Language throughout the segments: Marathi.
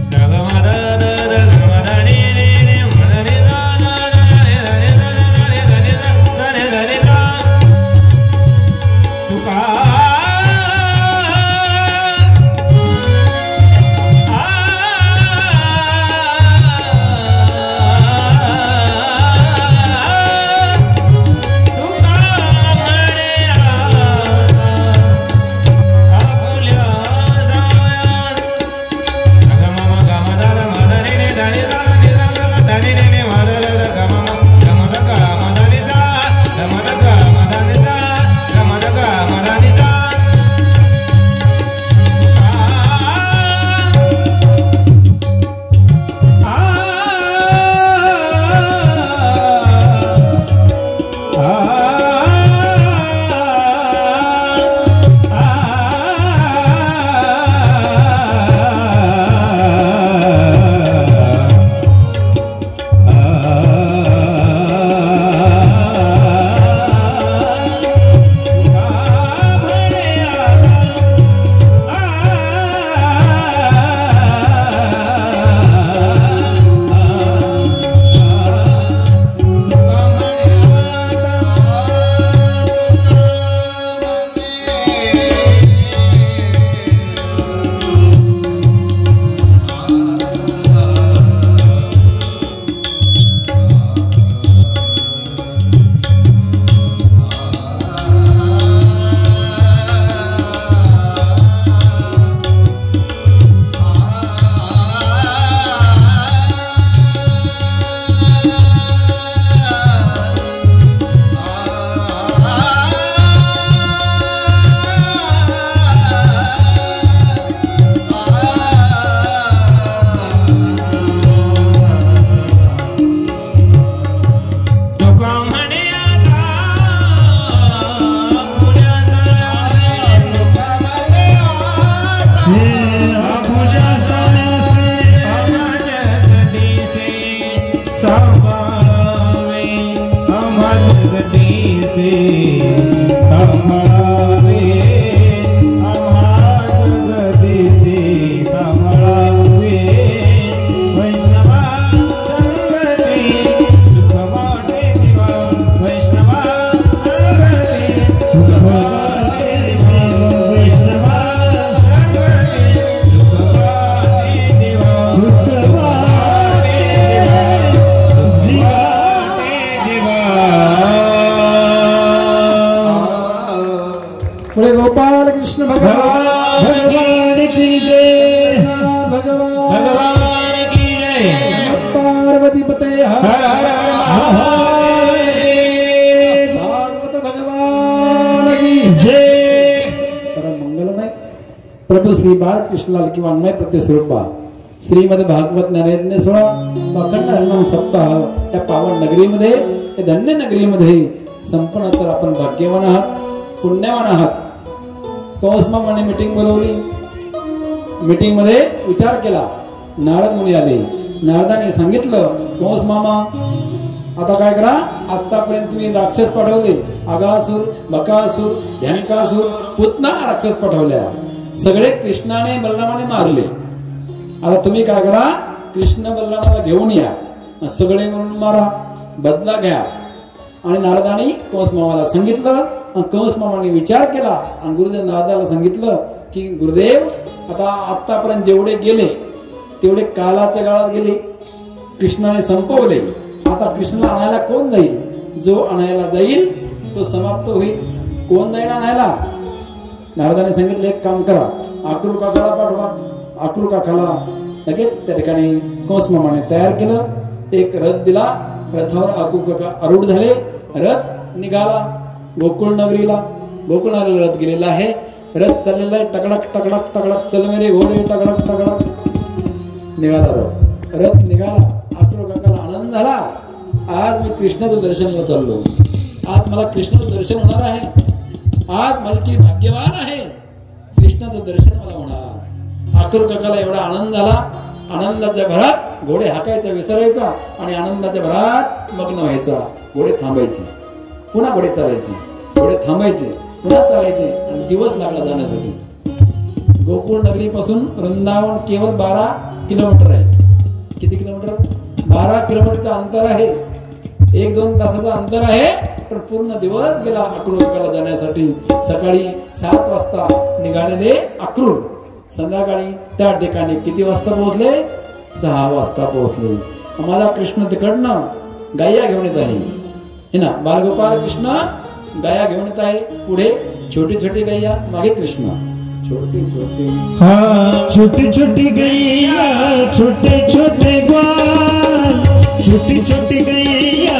Sagamara गोपाल कृष्ण भगवान की जय, भगवान की जय, पार्वती पते हर हर महादेव, भागवत भगवान की जय। परम मंगलमय प्रभु श्री बालकृष्णलाल किंवा अन्वय प्रतिस्वरूपा श्रीमद भागवत ज्ञानयज्ञ 16 अखंड हरिनाम सप्ताह या पावन नगरीमध्ये, या धन्य नगरीमध्ये संपूर्ण तर आपण भाग्यवान आहात, पुण्यवान आहात। कौसमाने मीटिंग बोलवली, मीटिंग मध्ये विचार केला, नारद मुनी आले, नारदाने सांगितलं कौस मामा आता काय करा, आतापर्यंत तुम्ही राक्षस पाठवले, अगासुर, बकासुर, ढ्यांकासुर, पुतना राक्षस पाठवल्या, सगळे कृष्णाने बलरामाने मारले। आता तुम्ही काय करा, कृष्ण बलरामाला घेऊन या, सगळे म्हणून मारा, बदला घ्या। आणि नारदाने कौस मामाला सांगितलं, कंस मामाने विचार केला आणि गुरुदेव नारदाला सांगितलं की गुरुदेव आता आतापर्यंत जेवढे गेले तेवढे कालाच्या काळात गेले, कृष्णाने संपवले, आता कृष्णाला आणायला कोण जाईल, जो आणायला जाईल तो समाप्त होईल, कोण जाईल आणायला। नारदाने सांगितलं एक काम करा, अक्रूर काकाला पाठवा। अक्रूर काकाला लगेच त्या ठिकाणी कंस मामाने तयार केलं, एक रथ दिला, रथावर अक्रूर काका आरूढ झाले, रथ निघाला गोकुळ नगरीला। गोकुळ नगरीला रथ गेलेला आहे, रथ चाललेला आहे, टकडक टकडक टकडक, चल मेरे घोडे टकडक टकडक, निघाला रथ निघाला। अक्रूर काकाला आनंद झाला, आज मी कृष्णाचं दर्शनाला चाललो, आज मला कृष्णाचं दर्शन होणार आहे, आज माझी की भाग्यवान आहे, कृष्णाचं दर्शन मला होणार। अक्रूर काकाला एवढा आनंद झाला, आनंदाच्या भरात घोडे हाकायचा विसरायचा आणि आनंदाच्या भरात मग्न व्हायचा, घोडे थांबायचे, पुन्हा घोडे चालायचे, घोडे थांबायचे, पुन्हा चालायचे, आणि दिवस लागला जाण्यासाठी। गोकुळ नगरी पासून वृंदावन केवळ 12 किलोमीटर आहे। किती किलोमीटर? 12 किलोमीटरचं अंतर आहे, 1-2 तासाचं अंतर आहे, पण पूर्ण दिवस गेला अक्रूर काकाला जाण्यासाठी। सकाळी 7 वाजता निघालेले अक्रूर संध्याकाळी त्या ठिकाणी किती वाजता पोहोचले? 6 वाजता पोहोचले। माझा कृष्ण तिकडनं गाया घेऊन येत आहे ना, बालगोपाल कृष्ण गाया घेऊन येत आहे, पुढे छोटी छोटी गैया, मागे कृष्ण, छोटी छोटी छोटी छोटी गैया, छोटे छोटे ग्वाल, छोटी छोटी गैया,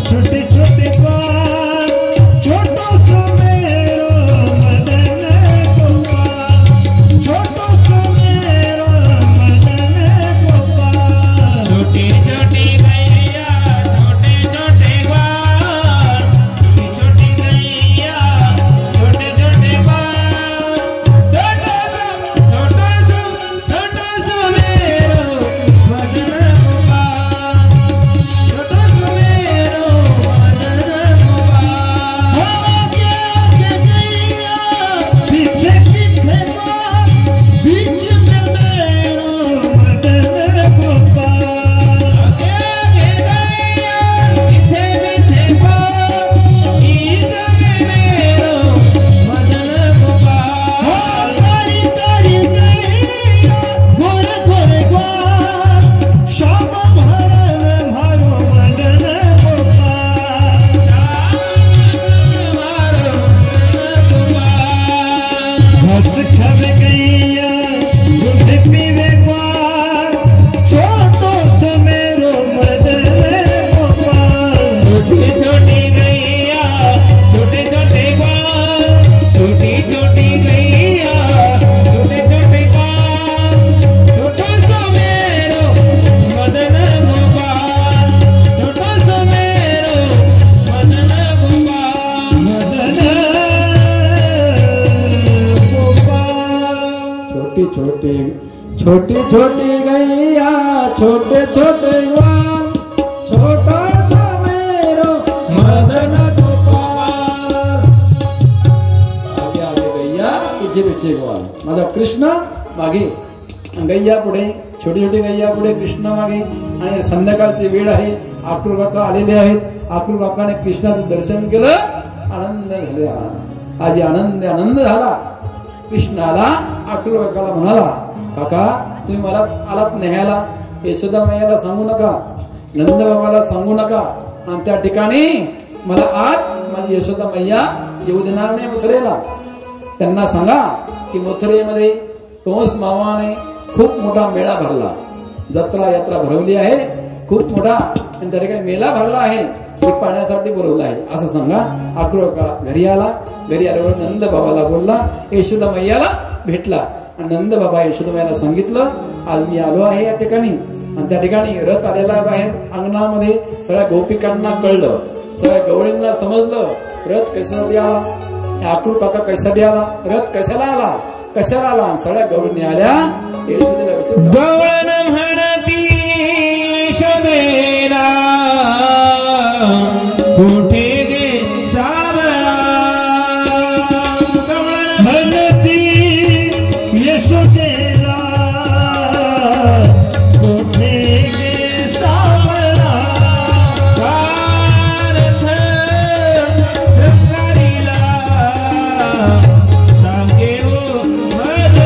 छोटे छोटे ग्वाल, छोटो सो मेरो मदन गोपाल, छोटो सो मेरो मदन गोपाल, छोटी छोटी गैया, छोटे छोटे ग्वाल, छोटी गैया, छोटे छोटे ग्वाल, छोटो सो मेरो मदन गोपाल, छोटो सो मेरो छोटी छोटी छोटी छोटी गैया छोटे छोटे ग्वाल छोटा सा मेरो मदन गोपाल। आगे आगे गैया पीछे पीछे ग्वाल माझा कृष्ण मागे गैया पुढे छोटी छोटी गैया पुढे कृष्ण मागे आणि संध्याकाळची वेळ आहे अक्रूर काका आलेले आहेत अक्रूर काकाने कृष्णाचं दर्शन केलं आनंद झाला आज आनंद झाला कृष्णाला अक्रूर काकाला म्हणाला काका तुम्ही मला आलात न्यायला यशोदा मैयाला सांगू नका नंद बाबाला सांगू नका आणि त्या ठिकाणी मला आज माझी यशोदा मैया येऊ देणार नाही मथुरेला त्यांना सांगा की मथुरेमध्ये कंस मामाने खूप मोठा मेळा भरला जत्रा यात्रा भरवली आहे खूप मोठा आणि त्या ठिकाणी मेळा भरला आहे ते पाण्यासाठी बोलवलं आहे असं सांगा अक्रूर घरी आला घरी आल्यावर नंद बाबाला बोलला यशोदा मैयाला भेटला आणि नंद बाबा यशोदा मैयाला सांगितलं आज मी आलो आहे या ठिकाणी आणि त्या ठिकाणी रथ आलेला बाहेर अंगणामध्ये सगळ्या गोपिकांना कळलं सगळ्या गवळींना समजलं रथ कशासाठी आला अक्रूर काका कशासाठी आला रथ कशाला आला सगळ्या गवळणी आल्या गवळण म्हणती यशोदेला कुठे गे सावळा गवळण म्हणती यशोदेला कुठे गे सावळा पार्थ शृंगारीला सांगे ओ मजला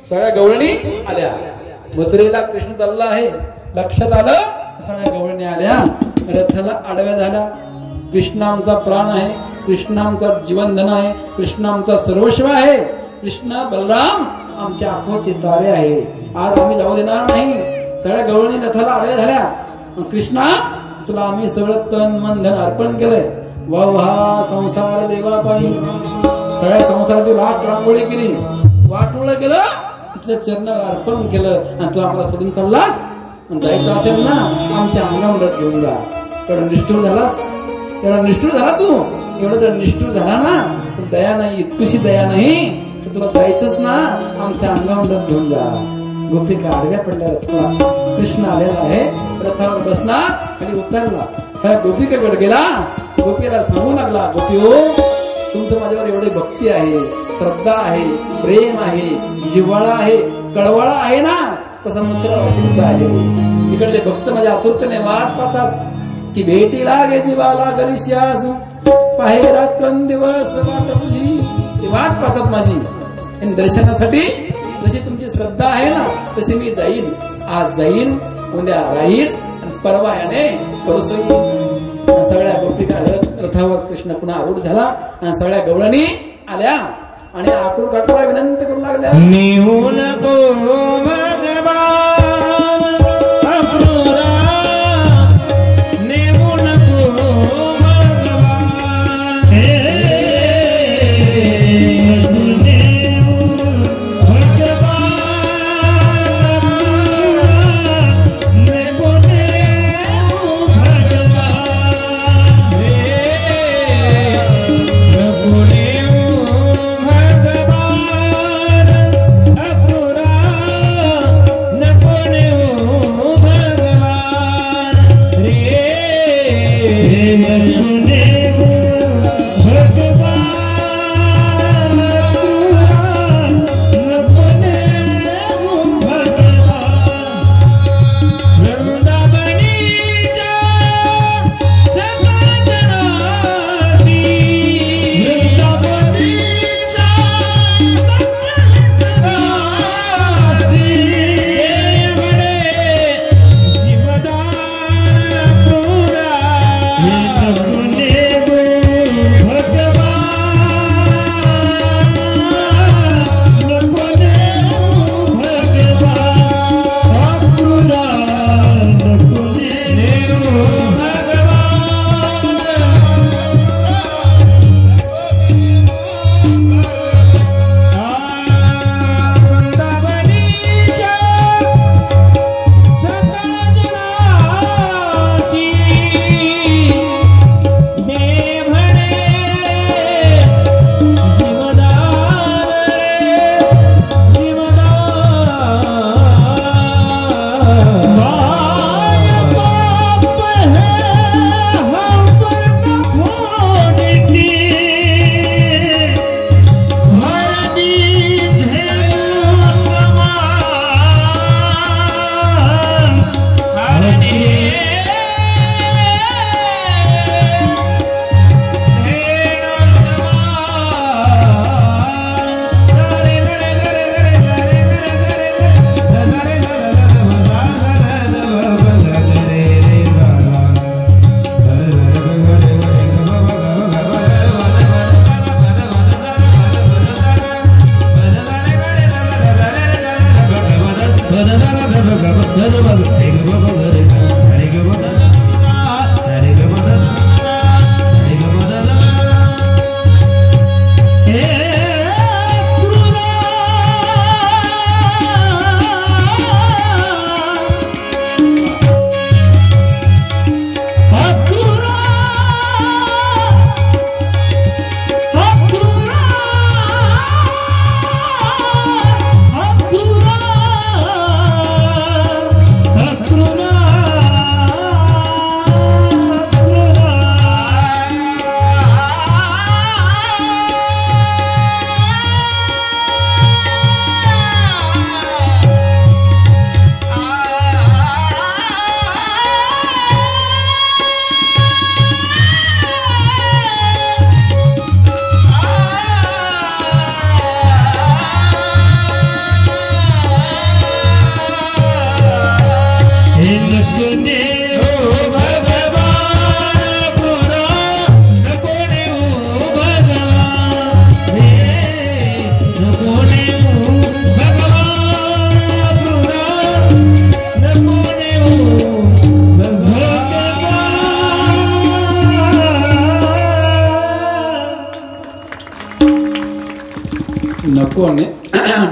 सगळ्या गवळणी आल्या मथुरेला कृष्ण चालला आहे लक्षात आलं सगळ्या गवळणी आल्या रथाला आडव्या झाल्या कृष्ण आमचा प्राण आहे कृष्ण आमचा जीवनधन आहे कृष्ण आमचा सर्वस्व आहे कृष्ण बलराम आमच्या आंखोचे तारे आहे आज आम्ही जाऊ देणार नाही सगळ्या गवळणी रथाला आडव्या झाल्या कृष्णा तुला आम्ही सगळं तन मन धन अर्पण केलंय वाहा संसार देवा पायी सगळ्या संसाराची राख रांगोळी केली वाटोळं केलं तुझ्या चरणाला अर्पण केलं आणि तू आम्हाला सोडून चाललास जायचं असेल ना आमच्या अंगावर घेऊन जा तेवढा निष्ठूर झालास तेवढा निष्ठूर झाला तू एवढं जर निष्ठूर झाला ना तर दया नाही इतकुशी दया नाही तर तुला जायचंच ना आमच्या अंगावर घेऊन जा गोपिका आडव्या पडल्या रथाला कृष्ण आलेला आहे रथावर बसणार आणि उतरला साहेब गोपिकेकडे गेला गोपीला सांगू लागला गोपी हो तुमचं माझ्यावर एवढी भक्ती आहे श्रद्धा आहे प्रेम आहे जिव्हाळा आहे कळवळा आहे ना तसं मंत्र वाशिंचा आहे तिकडले भक्त माझ्या आतुरतेने वाट पाहतात की भेटी लागे जीवाला गलिश्यास पाहे रात्रंदिवस वाट तुझी ती वाट पाहतात माझी आणि दर्शनासाठी जशी तुमची श्रद्धा आहे ना तशी मी जाईन आज जाईन उद्या राहील आणि परवा याने परसो येईन सगळ्या गोपिका रथावर कृष्ण पुन्हा आरूढ झाला आणि सगळ्या गवळणी आल्या आणि अक्रूर काकाला विनंती करू लागल्या नेऊ नको भगवान अक्रूरा नेऊ नको भगवान नेऊ भगवान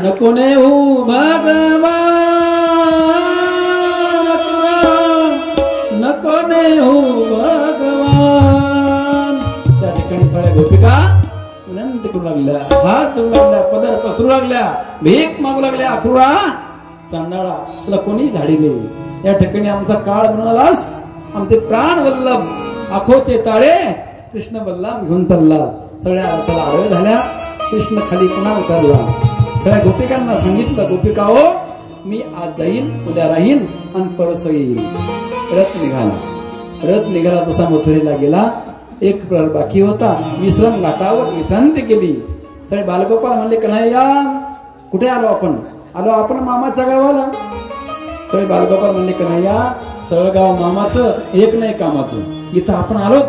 नको ने हो भगवान, नको ने हो भगवान. त्या ठिकाणी सगळ्या गोपिका विनंती करू लागल्या, हात जोडू लागल्या, पदर पसरू लागल्या, भीक मागू लागल्या. अक्रूरा चांडाळा, तुला कोणी धाडिले? या ठिकाणी आमचा काळ बनवलास, आमचे प्राण वल्लभ आखोचे तारे कृष्ण बल्लाम घेऊन चाललास. सगळ्या अर्थाला आडव्या झाल्या. कृष्ण खाली पुन्हा उतरला. सगळ्या गोपिकांना सांगितलं, गोपिकाओ मी आज जाईन, उद्या राहीन आणि परस येईल. रथ निघाला तसा मथुरेला गेला. एक प्रहर बाकी होता. विश्राम घाटावर विश्रांती केली. सगळे बालगोपाल म्हणले, कन्हैया कुठे आलो आपण? आलो आपण मामाच्या गावाला. सगळे बालगोपाल म्हणले, कन्हैया सगळं गाव मामाचं, एक नाही कामाचं. इथं आपण आलो,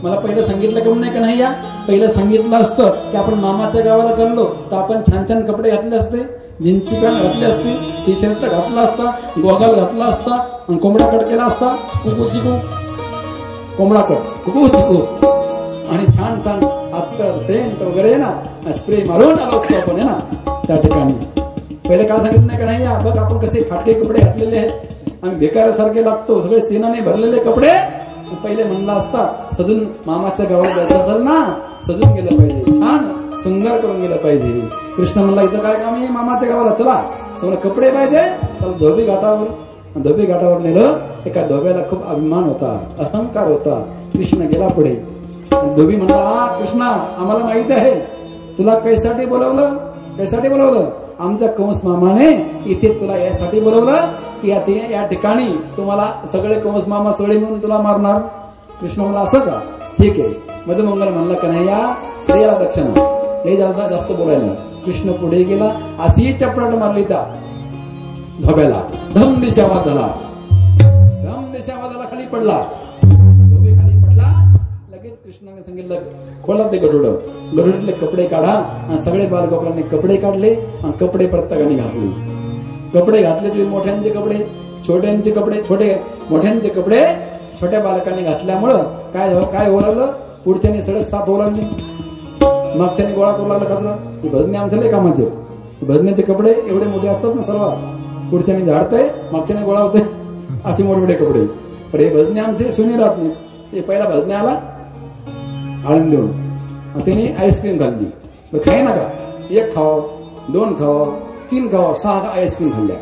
मला पहिलं सांगितलं का नाही कन्हैया? पहिलं सांगितलं असतं की आपण मामाच्या गावाला चाललो तर आपण छान छान कपडे घातले असते, जीन्सची पॅन्ट घातली असती, टी शर्ट घातला असता, गॉगल घातला असता आणि कोंबडा कट केला असता. कुकू चिकू कोंबडा कट, कुकू चिकू आणि छान छान अत्तर सेंट वगैरे ना स्प्रे मारून आलो असतो आपण आहे ना. त्या ठिकाणी पहिले काय सांगितलं नाही कन्हैया? बघ आपण कसे फाटके कपडे घातलेले आहेत, आम्ही बेकारासारखे लागतो, सगळे सेनाने भरलेले कपडे. पहिले म्हणला असता सजून मामाच्या गावात जायचं असेल ना, सजून गेलं पाहिजे, छान सुंदर करून गेलं पाहिजे. कृष्ण म्हणला, इथं काय काम आहे मामाच्या गावाला? चला तुम्हाला कपडे पाहिजे, तर धोबी घाटावर नेलं. एका धोब्याला खूप अभिमान होता, अहंकार होता. कृष्ण गेला पुढे. धोबी म्हणला, कृष्णा आम्हाला माहित आहे तुला कैसाठी बोलवलं. आमच्या कंस मामाने इथे तुला यासाठी बोलवलं की या ठिकाणी तुम्हाला सगळे कंस मामा सगळे मिळून तुला मारणार. कृष्ण म्हणला, असं का? ठीक आहे. मधुमंगल म्हणला, कन्हैया याला दक्षिणा, हे जास्त बोलायला. कृष्ण पुढे गेला, अशी चपराट मारली त्या धोब्याला. धम दिशा आवाज झाला, खाली पडला. धोबी खाली पडला. लगेच कृष्णाने सांगितलं, खोला ते गरुडीतले कपडे काढा. आणि सगळे बालगोपालांनी कपडे काढले आणि कपडे प्रत्येकाने घातले. कपडे घातले ते मोठ्यांचे कपडे, छोट्यांचे कपडे, मोठ्यांचे कपडे छोट्या बालकांनी घातल्यामुळं काय ओलावलं? पुढच्याने सडक साफ ओलावली, मागच्याने गोळा करू लागला कचरा. हे भजने आमच्या लय कामाचे. भजनेचे कपडे एवढे मोठे असतात ना सर्व, पुढच्याने झाडतंय, मागच्याने गोळा होतंय, असे मोठमोठे कपडे. पण हे भजने आमचे सोनी राहत नाही. हे पहिला भजने आला आळून देऊन, त्याने आईस्क्रीम खाल्ली. खाय नका, 1 खाव, 2 खाव, 3 खाव, 6 आईस्क्रीम खाल्ल्या.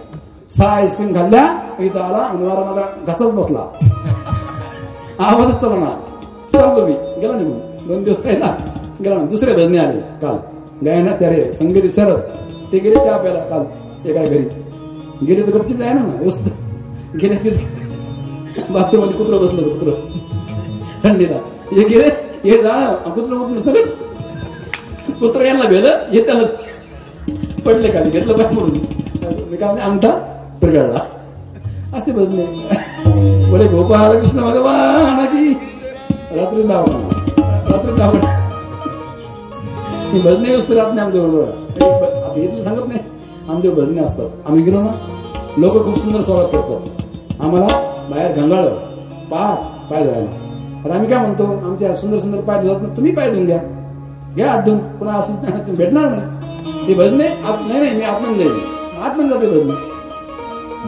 6 आईस्क्रीम खाल्ल्या. इथं आला आणि माझा घासच बसला, आवाजच चला ना. चाललो मी, गेला निघून. 2 दिवस राहिला, गेला. दुसरे भजने आले काल, गायनाचार्य संगीत विचारत, ते गेले चहा प्यायला काल एका घरी. गेले तर गपचिप आहे ना व्यवस्थित. गेले तिथे बाथरूम मध्ये कुत्रं बसलं होतं, कुत्रं थंडीला. हे गेले, हे जा कुत्र उठलं, सगळंच कुत्र यांना भेलं, हे त्याला पडले खाली, घेतलं पाय म्हणून काय अंगठा पिरगाळला. असे भजने. बोले गोपाळ कृष्ण भगवान की. रात्री धावणं ही भजने व्यवस्थित राहत नाही आमच्या बरोबर. इथलं सांगत नाही, आमचे भजने असतात. आम्ही गेलो ना लोक खूप सुंदर स्वागत करतात. आम्हाला बाहेर घंगाळलं पाय धुवायला. आता आम्ही काय म्हणतो, आमच्या सुंदर सुंदर पाय धुवत ना, तुम्ही पाय धुवून घ्या हात धुवून. पुन्हा असं भेटणार नाही ते भजने. नाही मी आतमध्ये जाईल, आतमध्ये जाते भजने.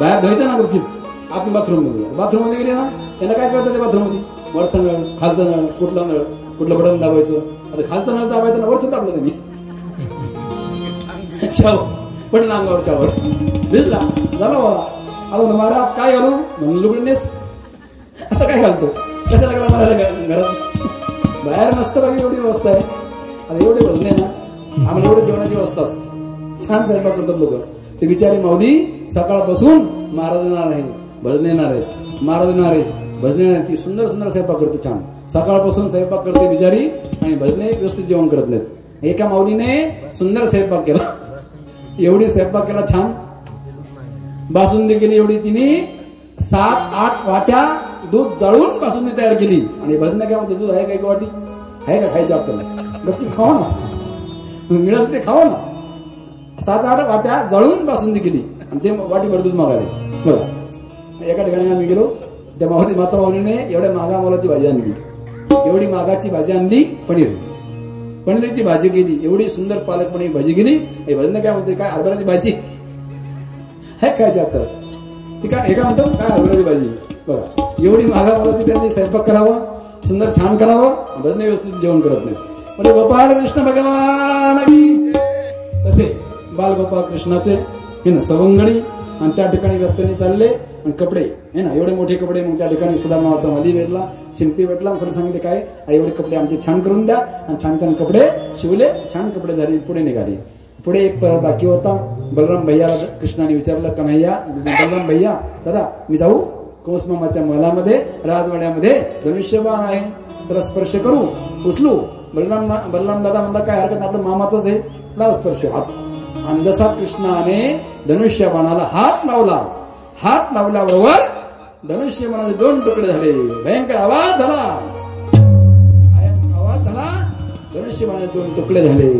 बाहेर धुवायचं ना गपचिप आपण बाथरूममध्ये गेले ना, त्याला काय करतात ते बाथरूममध्ये? वरचा नळ, खालचा नळ, कुठलं बटन दाबायचं. आता खालचा नळ दाबायचं ना, वरचं दाबलं त्यांनी. पडला अंगावर शावर, भिजला, झाला मला. आता महाराज काय घालू म्हणून लुगडीनेस. आता काय घालतो, कशाला गेला मला घरात? बाहेर मस्त बाकी एवढी व्यवस्था आहे. आता एवढे भजने ना, आम्हाला एवढी जेवणाची व्यवस्था असते. छान स्वयंपाक करतात लोक. ते बिचारी माऊली सकाळपासून महाराज येणार आहे, भजन येणार आहे, महाराज येणार आहे, भजने येणार. ती सुंदर सुंदर स्वयंपाक करते छान. सकाळपासून स्वयंपाक करते बिचारी आणि भजने व्यवस्थित जेवण करत नाहीत. एका माऊलीने सुंदर स्वयंपाक केला, एवढी स्वयंपाक केला छान. बासुंदी केली एवढी, तिने 7-8 वाट्या दूध जाळून बासुंदी तयार केली. आणि भजने काय म्हणतो, दूध आहे का एक वाटी? आहे का खायचं आपल्याला? गपचूप खावा ना, मिळालं ते खावा ना. 7-8 वाट्या जळून बासुंदी केली आणि ते वाटीभर दूध मागायला. बघा, एका ठिकाणी आम्ही गेलो, त्या माता माऊलीने एवढ्या मागा मोलाची भाजी आणली, एवढी मागाची भाजी आणली. पनीरची भाजी केली, एवढी सुंदर पालक पनीर भाजी केली. हे भजन काय म्हणते, काय हरभऱ्याची भाजी आहे खायची आपल्याला? ती काय हे काय म्हणतात, काय हरभऱ्याची भाजी. बघा, एवढी मागा मोलाची त्यांनी स्वयंपाक करावा, सुंदर छान करावं, भजन व्यवस्थित जेवण करत नाही. म्हणजे गोपाळ कृष्ण भगवान. तसे बालगोपाळ कृष्णाचे हे ना सवंगडी. आणि त्या ठिकाणी रस्त्याने चालले आणि कपडे हे ना एवढे मोठे कपडे. मग त्या ठिकाणी सुधा नावाचा मली भेटला, शिल्पी भेटला. खरं सांगितले काय, एवढे कपडे आमचे छान करून द्या. आणि छान छान कपडे शिवले, छान कपडे झाले. पुढे निघाले. पुढे एक परत बाकी होता. बलराम भैयाला कृष्णाने विचारलं, कन्हैया बलराम भैया दादा मी जाऊ कंस मामाच्या महलामध्ये, राजवाड्यामध्ये धनुष्यबाण आहे, त्याला स्पर्श करू, उचलू? बलराम दादा म्हणला काय हरकत, आपलं मामाचाच आहे, लाव स्पर्श हात. आणि जसा कृष्णाने धनुष्यबाणाला हात लावला, हात लावल्याबरोबर धनुष्यबाणाचे 2 तुकडे झाले. भयंकर आवाज झाला, धनुष्यबाणाचे 2 तुकडे झाले.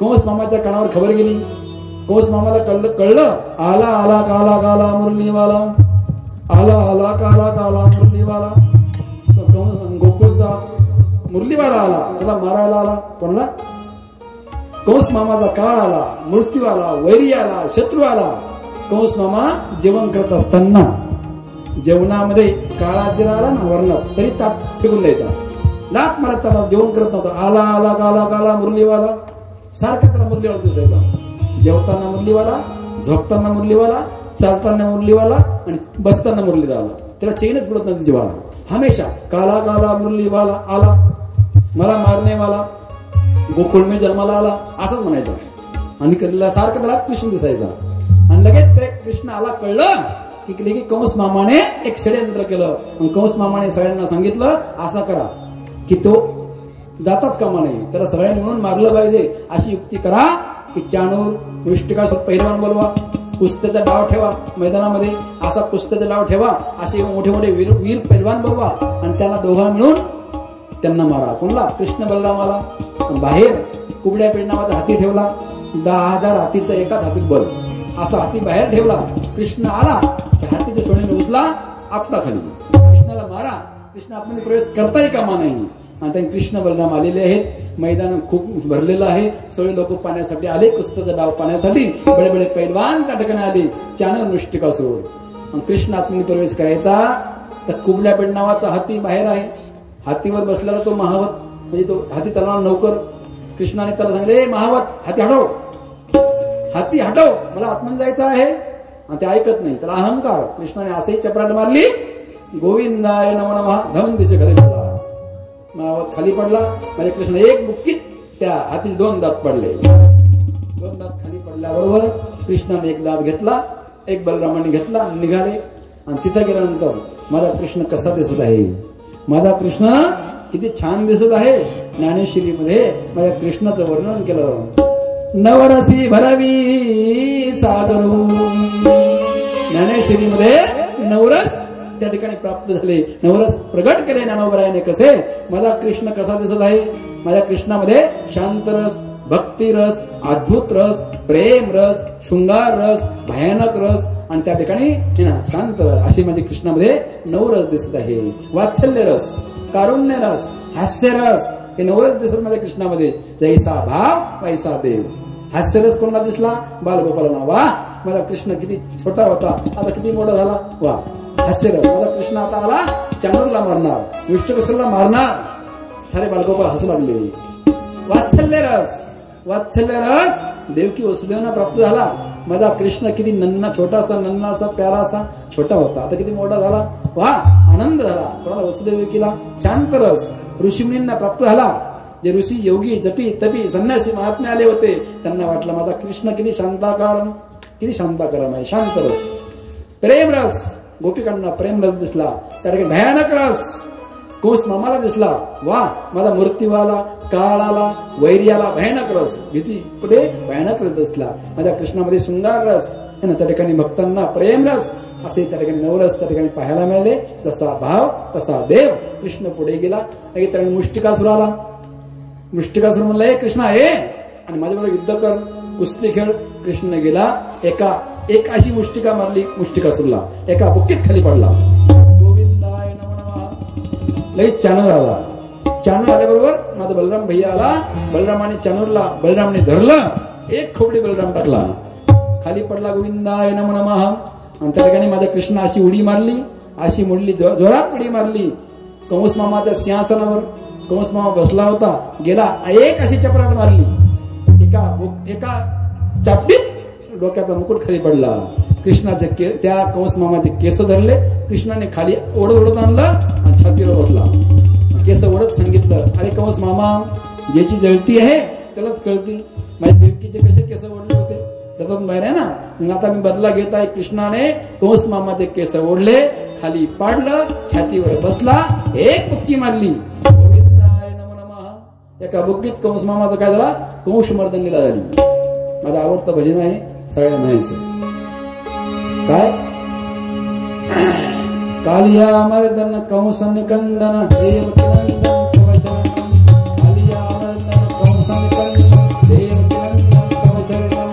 कंस मामाच्या कानावर खबर गेली. कंस मामाला कळलं आला आला काला काला मुरलीवाला, आला आला काला काला मुरलीवाला. गोकुळचा मुरलीवाला आला, त्याला मारायला आला. कोणला? कंस मामाचा काळ आला, मृत्यू आला, वैरी आला, शत्रू आला. कंस मामा जेवण करत असताना जेवणामध्ये काळा जिरा आला ना वर्णात, तरी ताट फेकून द्यायचा. लाट मारत त्याला जेवण करत नव्हता. आला आला काला काला मुरलीवाला, सारखा त्याला मुरलीवाला दिसायचा. जेवताना मुरलीवाला, झोपताना मुरलीवाला, चालताना मुरलीवाला आणि बसताना मुरलीवाला. त्याला चैनच पडत नव्हती जीवाला. हमेशा काला काला मुरलीवाला आला, मला मारनेवाला, गोकुळ में जन्माला आला, असंच म्हणायचं. आणि सारखं त्याला कृष्ण दिसायचा. आणि लगेच ते कृष्ण आला कळलं की कंस मामाने एक षडयंत्र केलं. मग कंस मामाने सगळ्यांना सांगितलं असं करा की तो जाताच कामा नाही, त्याला सगळ्यांनी म्हणून मारलं पाहिजे. अशी युक्ती करा की चाणूर मुष्टिकासूर पहिलवान बोलवा, कुस्त्याचा डाव ठेवा मैदानामध्ये, असा कुस्त्याचा डाव ठेवा, असे मोठे मोठे वीर पहिलवान बोलवा आणि त्यांना दोघांना मिळून त्यांना मारा. कोणला? कृष्ण बलरामाला. बाहेर कुबड्या पेड नावाचा हाती ठेवला, 10,000 हातीचा एकाच हातीत बल, असा हाती बाहेर ठेवला. कृष्ण आला हातीच्या सोडीने उचला, आपला खाली, कृष्णाला मारा. कृष्ण आतमध्ये प्रवेश करताही कामा नाही. आणि त्यांनी कृष्ण बलराम आलेले आहेत. मैदान खूप भरलेलं आहे, सगळे लोक पाण्यासाठी आले, कुस्त्याचा डाव पाण्यासाठी. बडे बडे पैलवान त्या ठिकाणी आले, चाणूर मुष्टिकासूर. कृष्ण आतमध्ये प्रवेश करायचा तर कुबड्या पेड नावाचा हाती बाहेर आहे. हातीवर बसलेला तो महावत, म्हणजे तो हाती चालवणार नौकर. कृष्णाने त्याला सांगितले, महावत हाती हटव, हाती हटव, मला आतमध्ये जायचं आहे. आणि ते ऐकत नाही, त्याला अहंकार. कृष्णाने असंही चपराट मारली, गोविंदाय नमः नमः, धन दिसे खाली पडला. महावत खाली पडला. म्हणजे कृष्ण एक बुक्कीत त्या हाती 2 दात पडले. 2 दात खाली पडल्याबरोबर कृष्णाने एक दात घेतला, एक बलरामाने घेतला, निघाले. आणि तिथं गेल्यानंतर माझा कृष्ण कसा दिसत आहे, माझा कृष्ण किती छान दिसत आहे. ज्ञानेश्वरीमध्ये माझ्या कृष्णाचं वर्णन केलं. नवरसी भरवी सागरू, ज्ञानेश्वरीमध्ये नवरस त्या ठिकाणी प्राप्त झाले, नवरस प्रगट केले ज्ञानोबरायाने. कसे माझा कृष्ण कसा दिसत आहे, माझ्या कृष्णामध्ये शांत रस, भक्ती रस, अद्भुत रस, प्रेम रस, शृंगार रस, भयानक रस, आणि त्या ठिकाणी हे ना शांत रस अशी माझी कृष्णामध्ये नवरस दिसत आहे. वात्सल्य रस, कारुण्य रस, हास्य रस हे नवरस दिसत माझ्या कृष्णामध्ये. जैसा भाव वैसा देव. हास्यरस कोणाला दिसला? बालगोपालांना. वा माझा कृष्ण किती छोटा होता, आता किती मोठा झाला. वा हास्यरस. माझा कृष्ण आता आला चांदूरला मारणार, विष्णुकसूरला मारणार. सारे बालगोपाल हसू लागले. वात्सल्य रस, वात्सल्य रस देवकी वसुदेवांना प्राप्त झाला. माझा कृष्ण किती नन्ना छोटासा, नन्नासा, प्यारासा, छोटा होता, आता किती मोठा झाला. वा आनंद झाला. कोणाला? वसुदेव देवकीला. शांत रस ऋषीमुनींना प्राप्त झाला. जे ऋषी, योगी, जपी, तपी, संन्यासी, महात्मे आले होते त्यांना वाटलं माझा कृष्ण किती शांताकारम, किती शांताकारम आहे. शांत रस. प्रेम रस गोपिकांना प्रेम रस दिसला. त्या ठिकाणी भयानक रस कंस मामाला दिसला. वा माझा मृत्यूवाला, काळाला, वैर्याला भयानक रस, भीती पुढे भयानक रस दिसला. माझ्या कृष्णामध्ये शृंगार रस है ना. त्या ठिकाणी भक्तांना प्रेम रस असे त्या ठिकाणी नवरस त्या ठिकाणी पाहायला मिळाले. जसा भाव तसा देव. कृष्ण पुढे गेला. त्या मुष्टिकासुर आला. मुष्टिकासुर म्हणला हे कृष्णा हे आणि माझ्याबरोबर युद्ध कर, कुस्ती खेळ. कृष्ण गेला. एक अशी मुष्टिका मारली मुष्टिकासुरला. एका बुक्कीत खाली पडला. गोविंदाय नमः नमः. लगेच चाणूर आला. चाणूर आल्याबरोबर माझा बलराम भैया आला. बलरामाने चाणूरला बलरामने धरलं. एक खोपडी बलराम टाकला. खाली पडला. गोविंदाय नमः नमः. आणि त्या ठिकाणी माझ्या कृष्ण अशी उडी मारली, अशी मुडली, जोरात उडी मारली कंस मामाच्या सिंहासनावर. कंस मामा बसला होता. गेला. एक अशी चपराट मारली. एका चापटीत डोक्याचा मुकुट खाली पडला. कृष्णाचे त्या कंस मामाचे केस धरले. कृष्णाने खाली ओढत आणलं आणि छातीवर बसला. केस ओढत सांगितलं अरे कंस मामा, ज्याची जळती आहे त्यालाच कळती. माझ्या देवकीचे कसे केस ओढले होते त्यातून बाहेर आहे ना. मग आता मी बदला घेत आहे. कृष्णाने कंस मामाचे केस ओढले, खाली पाडलं, छातीवर बसला, एक बुक्की मारली. एका बुक्कीत कंस मामाचा काय झाला? कंस मर्दनीला झाली. माझं आवडतं भजन आहे सगळ्या म्हणायचं काय? कालिया मर्दन कंस निकंदन देवकी नंदन कवचरणम. कालिया मर्दन कंस निकंदन देवकी नंदन कवचरणम.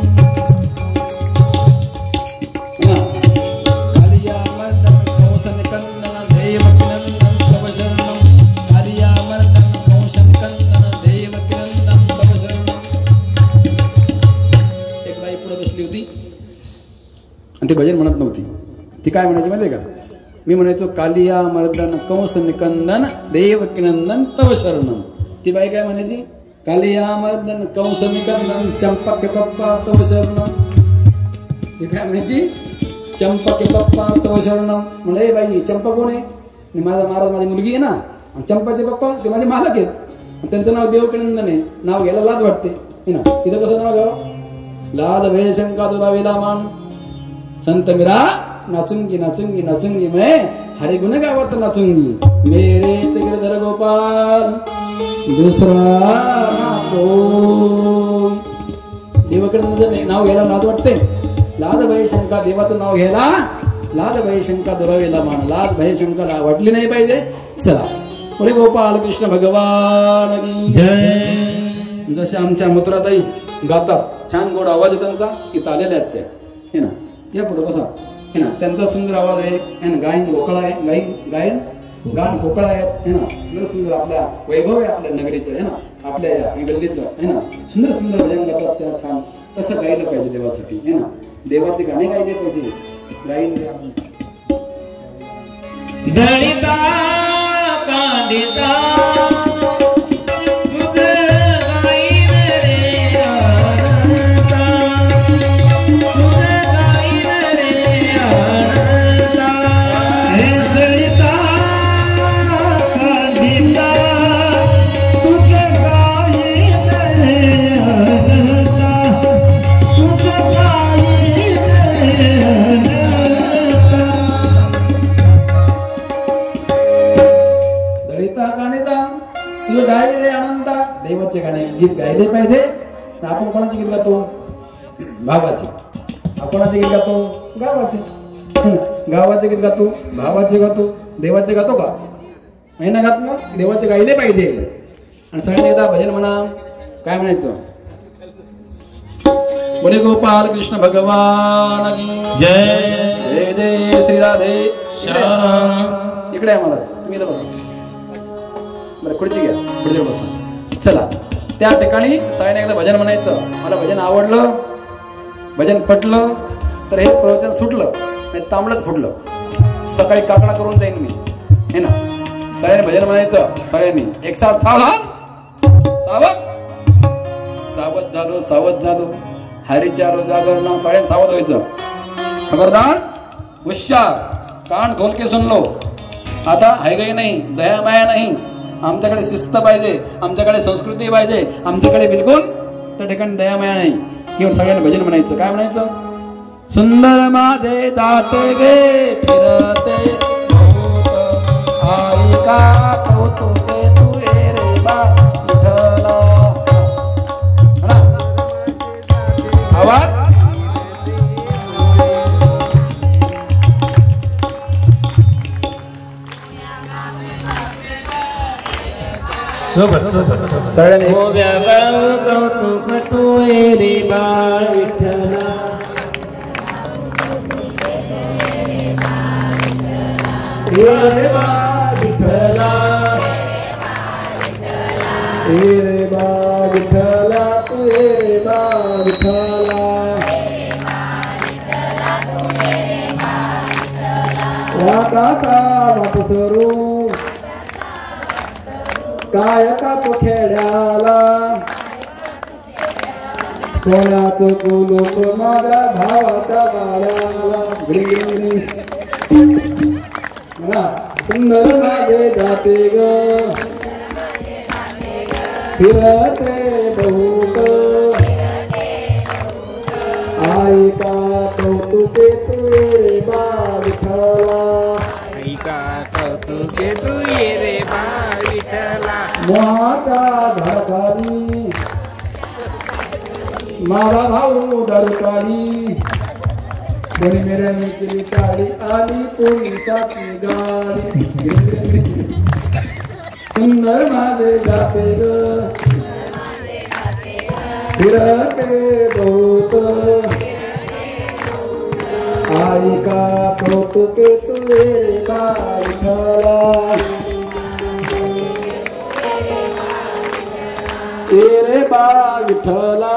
कालिया मर्दन कंस निकंदन देवकी नंदन कवचरणम. कालिया मर्दन कंस निकंदन देवकी नंदन कवचरणम. एक बाई पुढे बसली होती आणि ती भजन म्हणत नव्हती. ती काय म्हणायची माहिती आहे का? मी म्हणायचो कालिया मर्दन कंस निकंदन देवकी नंदन तव शरणम. ती बाई काय म्हणायची? कालिया मर्दन कंस निकंदन चंपक पप्पा तव शरणम. ती काय म्हणायची? चंपक पप्पा तव शरणम. म्हणजे बाई चंपा कोण आहे? माझा महाराज माझी मुलगी आहे ना. आणि चंपाचे पप्पा ते माझे मालक आहेत. त्यांचं नाव देवकी नंदन आहे. नाव घ्यायला लाज वाटते ना. तिथं कसं नाव घ्यावं? लाज भय शंका दुरावेला मान. संत मीरा नाचूंगी नाचूंगी नाचूंगी मैं हरे गुण गावत नाचूंगी. मेरे ते गिरधर गोपाल दुसरा देवकडे नाव घ्यायला लाज वाटते. लाज भय शंका देवाचं नाव घ्यायला लाज भय शंका दुरावेला मान. लाज भय शंका वाटली नाही पाहिजे. चला पुढे गोपाल कृष्ण भगवान की जय. जसे आमच्या मथुराताई गातात, छान गोड आवाज आहे त्यांचा. इथं आलेल्या आहेत त्या हे ना. या पुढे बसा है ना. त्यांचा सुंदर आवाज आहे ना. गायन गोकळा आहे. गायन गोकळा आहेत है ना. सुंदर सुंदर आपल्या वैभव आहे आपल्या नगरीचं है ना. आपल्या गल्लीचं है ना. सुंदर सुंदर भजन गातात त्या. छान कसं गायलं पाहिजे देवासाठी है ना. देवाचे गाणे गायले पाहिजे. गायन दळिता कांदिता देवाचे गाणे गीत गायले पाहिजे. आपण कोणाचे गीत गातो? भावाचे. कोणाचे गीत गातो? गावाचे. गावाचे गीत गातो, भावाचे गातो, देवाचे गातो का? नाही ना गात ना. देवाचे गायले पाहिजे. आणि सगळ्यांनी एकदा भजन म्हणा. काय म्हणायचं? बोले गोपाल कृष्ण भगवान की जय जय जय श्री राधे श्याम. इकडे आहे मला तुम्ही इथं बसा बरं खुर्ची घ्या खुर्चीवर बसा. चला त्या ठिकाणी साईने एकदा भजन म्हणायचं. मला भजन आवडलं भजन पटलं तर हे प्रवचन सुटलं आणि तांबडच फुटलं. सकाळी काकडा करून जाईन मी हे ना. साईने भजन म्हणायचं सगळ्यांनी एक साथ सावधान सावध सावध झालो सावध झालो हरीच्या जागर नाव सगळ्यांनी सावध व्हायचं. खबरदार हुशार कान खोल के सुन लो. आता हायगाई नाही दया माया नाही. आमच्याकडे शिस्त पाहिजे आमच्याकडे संस्कृती पाहिजे आमच्याकडे बिलकुल त्या ठिकाणी दया माया नाही. किंवा सगळ्यांनी भजन म्हणायचं. काय म्हणायचं. सुंदर माझे जाते गे फिरते ऐका कौतुके तुझे रे बा विठ्ठला. आवाज सोबत सोबत सगळ्यांनी कौतुक तुझे रे बाळ विठ्ठला. रे बा विठ्ठला रे बा विठ्ठला तू रे बा विठ्ठला. वाटाचा वाटसरू कायका तो खेड्याला सोन्याचं कुलूप माझ्या भावाच्या बाळाला. सुंदर माझे जाते ग फिरते बहुत ऐका कौतुके तुझे रे बा विठ्ठला. ऐका कौतुके तुझे रे बाळ विठ्ठला. मोहाच्या धडकानी माझा भाऊ दरकारी कोणी मिरवणी केली काळी आली पोलिसाची गाडी. सुंदर माझे जाते ग फिरते बहुत ऐका कौतुके तुझे रे बा विठ्ठला. रे बा विठ्ठला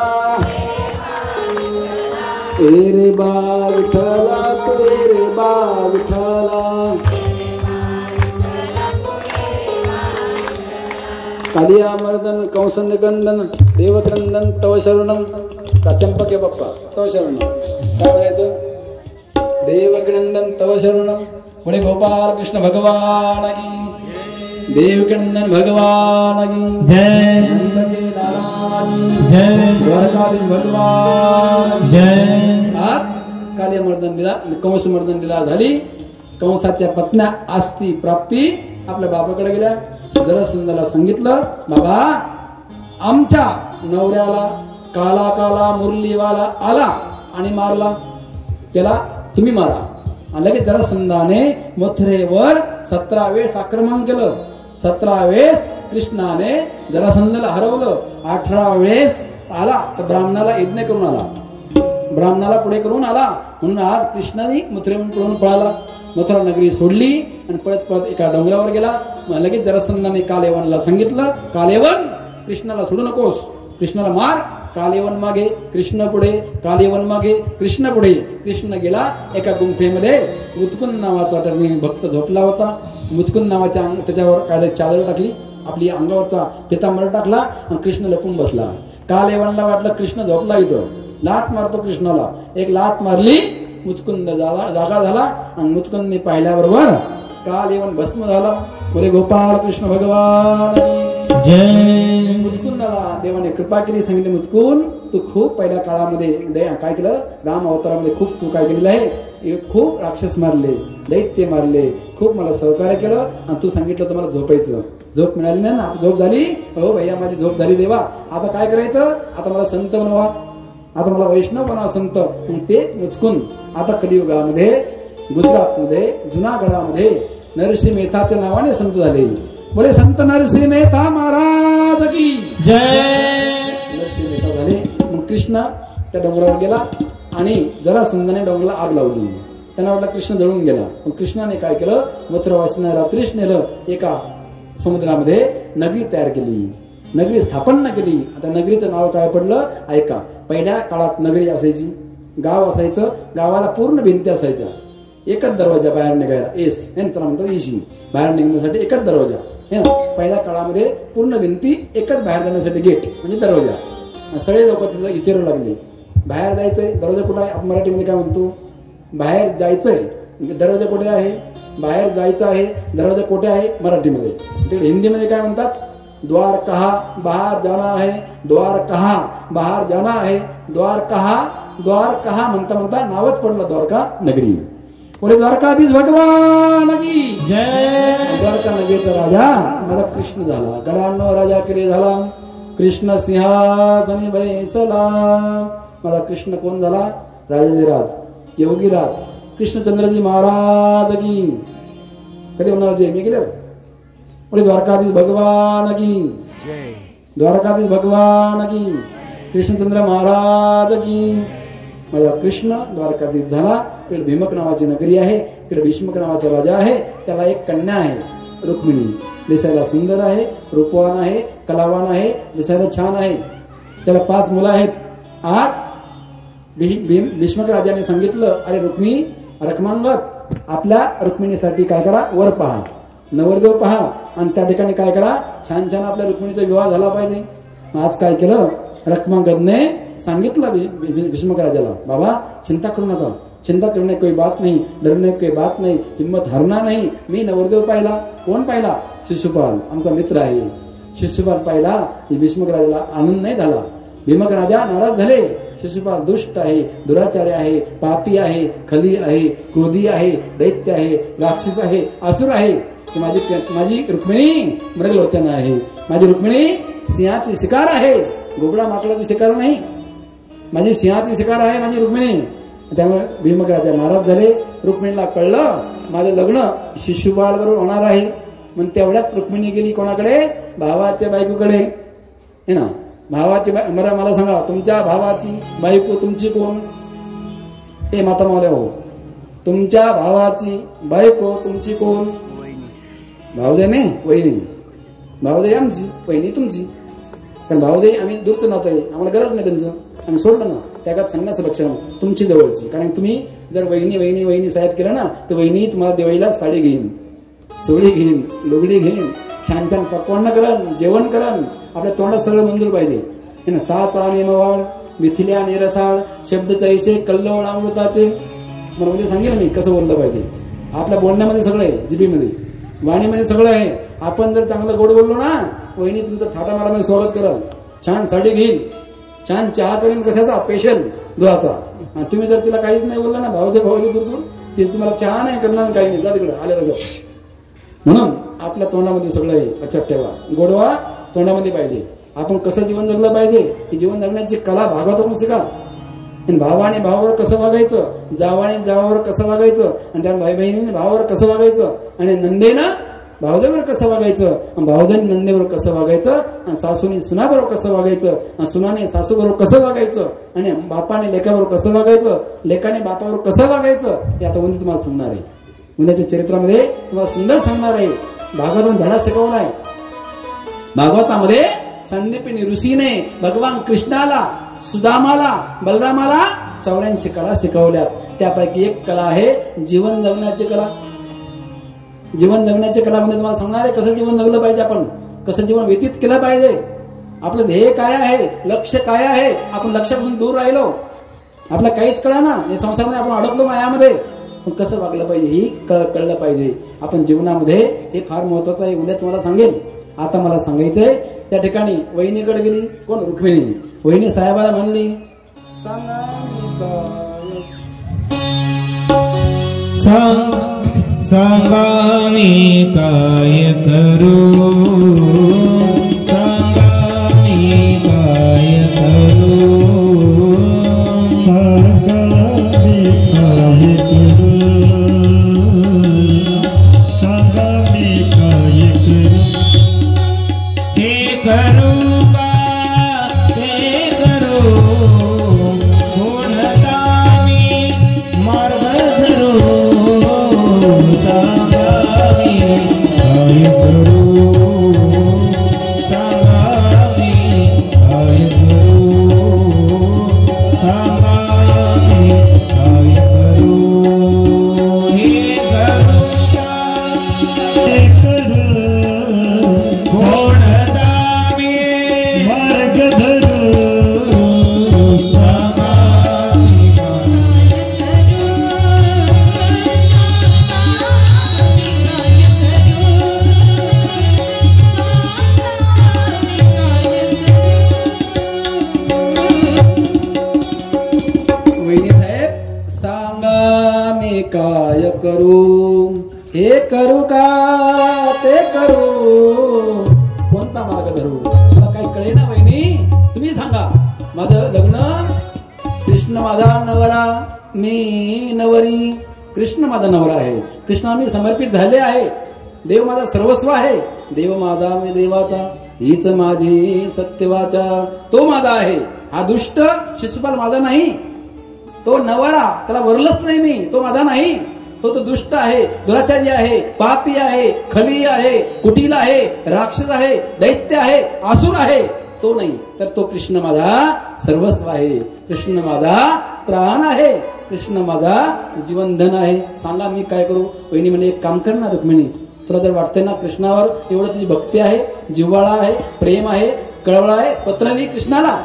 रे बा विठ्ठला तू रे बा विठ्ठला. कालिया मर्दन कंसनगंदन देवक्रंदन तव शरणम. का चंपके बाप्पा तव शरणम. काय म्हणायचं. देवक्रंदन तव शरणम. पुढे गोपाल कृष्ण भगवान की देवक्रंदन भगवान की जय जय द्वारकाधीश भगवान जय. आज कालिया मर्दन दिला कंस मर्दन दिला झाली. कंसाच्या पत्न्या आस्ती प्राप्ती आपल्या बाबाकडे गेल्या. जरासंधाला सांगितलं बाबा आमच्या नवऱ्याला काला काला मुरलीवाला आला आणि मारला त्याला तुम्ही मारा. आणि लगेच जरासंधाने मथुरेवर 17 वेळेस आक्रमण केलं. 17 वेळेस कृष्णाने जरासंधाला हरवलं. 18 वेळेस आला तर ब्राह्मणाला यज्ञ करून आला. ब्राह्मणाला पुढे करून आला म्हणून आज कृष्णाने मथुरेहून पळून पळाला. मथुरा नगरी सोडली आणि पळत पळत एका डोंगरावर गेला. लगेच जरासंधाने कालयवनला सांगितलं कालयवन कृष्णाला सोडू नकोस कृष्णाला मार. कालयवन मागे कृष्ण पुढे कालयवन मागे कृष्ण पुढे. कृष्ण गेला एका गुंफेमध्ये. मुचकुंद नावाचा भक्त झोपला होता. मुचकुंद नावाच्या त्याच्यावर काय चादर टाकली आपली अंगावरचा पितांबर टाकला आणि कृष्ण लपून बसला. कालयवनला वाटलं कृष्ण झोपला इथं लात मारतो कृष्णाला. एक लात मारली मुचकुंद जागा झाला आणि मुचकुंदने पाहिल्याबरोबर कालयवन भस्म झाला. बोले गोपाल कृष्ण भगवान जय. मुचकुंदाला देवाने कृपा केली. सांगितले मुचकुंद तू खूप पहिल्या काळामध्ये काय केलं राम अवतारामध्ये खूप तू काय केलेलं आहे. खूप राक्षस मारले दैत्य मारले खूप मला सहकार्य केलं आणि तू सांगितलं तर मला झोपायचं. झोप मिळाली नाही ना. आता झोप झाली. हो भैया माझी झोप झाली देवा. आता काय करायचं. आता मला संत बनवा. आता मला वैष्णव बनावा संत. मग तेच मुचकुंद आता कलियुगामध्ये गुजरातमध्ये जुनागडामध्ये नरसिंह मेहताच्या नावाने संत झाले. बोले संत नरसिंह मेहता महाराज की जय. नरसिंह मेहता झाले. मग कृष्ण त्या डोंगरावर गेला आणि जरासंधाने डोंगराला आग लावली. त्यांना वाटलं कृष्ण जळून गेला, पण कृष्णाने काय केलं, मथुरावासींना रात्रीच नेलं, एका समुद्रामध्ये नगरी तयार केली, नगरी स्थापना केली. आता नगरीचं नाव काय पडलं ऐका. पहिल्या काळात नगरी असायची, गाव असायचं, गावाला पूर्ण भिंती असायच्या, एकच दरवाजा बाहेर निघायला, एस हे त्याला म्हणतात एशी, बाहेर निघण्यासाठी एकच दरवाजा हे ना. पहिल्या काळामध्ये पूर्ण भिंती, एकच बाहेर जाण्यासाठी गेट म्हणजे दरवाजा. सगळे लोक तिथं विचारू लागले, बाहेर जायचंय दरवाजा कुठं आहे, आपण मराठीमध्ये काय म्हणतो, बाहेर जायचंय दरवाजा कुठे आहे, बाहेर जायचं आहे दरवाजा कुठे आहे मराठीमध्ये. तिकडे हिंदीमध्ये काय म्हणतात, द्वार कहा बाहर जाना है, द्वार कहा बाहर जाना है, द्वार कहा म्हणता म्हणता नावच पडलं द्वारका नगरी. पुढे द्वारकाधीश भगवान की जय. द्वारका नगरीचा राजा मला कृष्ण झाला, गडांनो राजा केले झाला, कृष्ण सिंहासनी बैसला. मला कृष्ण कोण झाला, राजाधिराज योगीराज कृष्णचंद्रजी महाराज की. कधी म्हणणार जय मी गेले. पुढे द्वारकाधीश भगवान की जय. द्वारकाधीश भगवान की, कृष्णचंद्र महाराज की. माझा कृष्ण द्वारकाधीश झाला. इकडे भीमक नावाची नगरी आहे, इकडे भीष्मक नावाचा राजा आहे, त्याला एक कन्या आहे रुक्मिणी. दिसायला सुंदर आहे, रूपवान आहे, कलावान आहे, दिसायला छान आहे. त्याला 5 मुलं आहेत. आज भीष्मक राजाने सांगितलं, अरे रुक्मिणी रखमांगत, आपल्या रुक्मिणीसाठी काय करा, वर पहा, नवरदेव पहा, आणि त्या ठिकाणी काय करा, छान छान आपल्या रुक्मिणीचा विवाह झाला पाहिजे. आज काय केलं, रखमांगतने सांगितलं भीष्मक राजाला, बाबा चिंता करू नका, चिंता करने कोई बात नहीं, डरने कोई बात नहीं, हिम्मत हरना नहीं. मी नवरदेव पाहिला. कोण पाहिला, शिशुपाल आमचा मित्र आहे. शिशुपाल पाहिला. भीष्मक राजाला आनंद नाही झाला. भीमक राजा नाराज झाले. शिशुपाल दुष्ट आहे, दुराचार्य आहे, पापी आहे, खली आहे, क्रोधी आहे, दैत्य आहे, राक्षस आहे, असुर आहे. माझी रुक्मिणी मृगलोचन आहे, माझी रुक्मिणी सिंहाची शिकार आहे, गोबडा माकडाची शिकार नाही, माझी सिंहाची शिकार आहे माझी रुक्मिणी. त्यामुळे भीमक राजा नाराज झाले. रुक्मिणीला कळलं माझं लग्न शिशुपाल बरोबर होणार आहे. मग तेवढ्यात रुक्मिणी गेली कोणाकडे, भावाच्या बायकोकडे हे ना. भावाची मला सांगा, तुमच्या भावाची बायको तुमची कोण, ए माता मावल्या हो, तुमच्या भावाची बायको तुमची कोण, भावजाई नाही वहिनी, भावजाई आमची, वहिनी तुमची. कारण भावजाई आम्ही दूरचं नातं आहे, आम्हाला गरज नाही त्यांचं, आम्ही सोडलं ना. त्याच्यात सांगण्याचं लक्षण तुमची जवळची. कारण तुम्ही जर वहिनी वहिनी वहिनी साहेब केलं ना, तर वहिनी तुम्हाला दिवाळीला साडी घेईन, सोळी घेईन, लुगडी घेईन, छान छान पकवान करण, जेवण करण. आपल्या तोंडात सगळं मंजूर पाहिजे हे ना. 7 आणि मवाळ मिथिल्या आणि रसाळ शब्द चैसे कल्लोळ अमृताचे. मला म्हणजे सांगेल मी कसं बोललं पाहिजे. आपल्या बोलण्यामध्ये सगळं आहे, जिभीमध्ये वाणीमध्ये सगळं आहे. आपण जर चांगलं गोड बोललो ना, वहिनी तुमचं थाटामाटामध्ये स्वागत करल, छान साडी घेईल, छान चहा करेन, कशाचा स्पेशल दुधाचा. तुम्ही जर तिला काहीच नाही बोलला ना, भावचे दूर दूर, तिला तुम्हाला चहा नाही करणार, काही नाही, जा तिकडे आलेलं जाऊ. म्हणून आपल्या तोंडामध्ये सगळं आहे, लक्षात ठेवा. गोडवा तोंडामध्ये पाहिजे. आपण कसं जीवन जगलं पाहिजे, ही जीवन जगण्याची कला भागवतातून शिका. भावाने भावावर कसं वागायचं, जावाने जावावर कसं वागायचं, आणि त्या भाई बहिणीने भावावर कसं वागायचं, आणि नंदेनं भावजाईवर कसं वागायचं, आणि भावजाईने नंदेवर कसं वागायचं, आणि सासूने सुनाबरोबर कसं वागायचं, आणि सुनाने सासूबरोबर कसं वागायचं, आणि बापाने लेकाबरोबर कसं वागायचं, लेकाने बापाबरोबर कसं वागायचं, हे आता उद्या तुम्हाला सांगणार आहे. उद्याच्या चरित्रामध्ये तुम्हाला सुंदर सांगणार आहे. भागवतातून धडा शिकवला आहे. भागवतामध्ये संदीपिनी ऋषीने भगवान कृष्णाला, सुदामाला, बलरामाला 84 कला शिकवल्यात. त्यापैकी एक कला आहे जीवन जगण्याची कला. जीवन जगण्याची कला म्हणजे तुम्हाला सांगणार आहे कसं जीवन जगलं पाहिजे, आपण कसं जीवन व्यतीत केलं पाहिजे, आपलं ध्येय काय आहे, लक्ष काय आहे. आपण लक्ष्यापासून दूर राहिलो, आपलं काहीच कळा ना, या संसारामध्ये आपण अडकलो मायामध्ये. पण कसं वागलं पाहिजे ही कळलं पाहिजे आपण जीवनामध्ये. हे फार महत्वाचं आहे. उद्या तुम्हाला सांगेल. आता मला सांगायचंय, त्या ठिकाणी वहिनीकडे गेली कोण, रुक्मिणी. वहिनी साहेबाला म्हणली, सांगा मी काय करू, सांगा मी काय करू, सांगा मी काय करू, सांगा मी काय करू. हे करू का ते करू, करू, हे करू का ते करू, कोणता मार्ग धरू? मला काही कळे ना बहिणी, तुम्ही सांगा. माझं लग्न, कृष्ण माझा नवरा, मी नवरी. कृष्ण माझा नवरा आहे, कृष्णा मी समर्पित झाले आहे. देव माझा सर्वस्व आहे, देव माझा मी देवाचा, हीच माझी सत्यवाचा. तो माझा आहे. हा दुष्ट शिशुपाल माझा नाही. तो नवरा, त्याला वरलच नाही मी, तो माझा नाही. तो दुष्ट आहे, दुराचारी आहे, पापी आहे, खली आहे, कुटील आहे, राक्षस आहे, दैत्य आहे, आसुर आहे. तो नाही, तर तो कृष्ण माझा सर्वस्व आहे. कृष्ण माझा प्राण आहे, कृष्ण माझा जीवनधन आहे. सांगा मी काय करू? वहिनी म्हणे एक काम कर ना रुक्मिणी, तुला जर वाटतंय ना कृष्णावर एवढं तुझी भक्ती आहे, जिव्हाळा आहे, प्रेम आहे, कळवळा आहे, पत्र लिही कृष्णाला,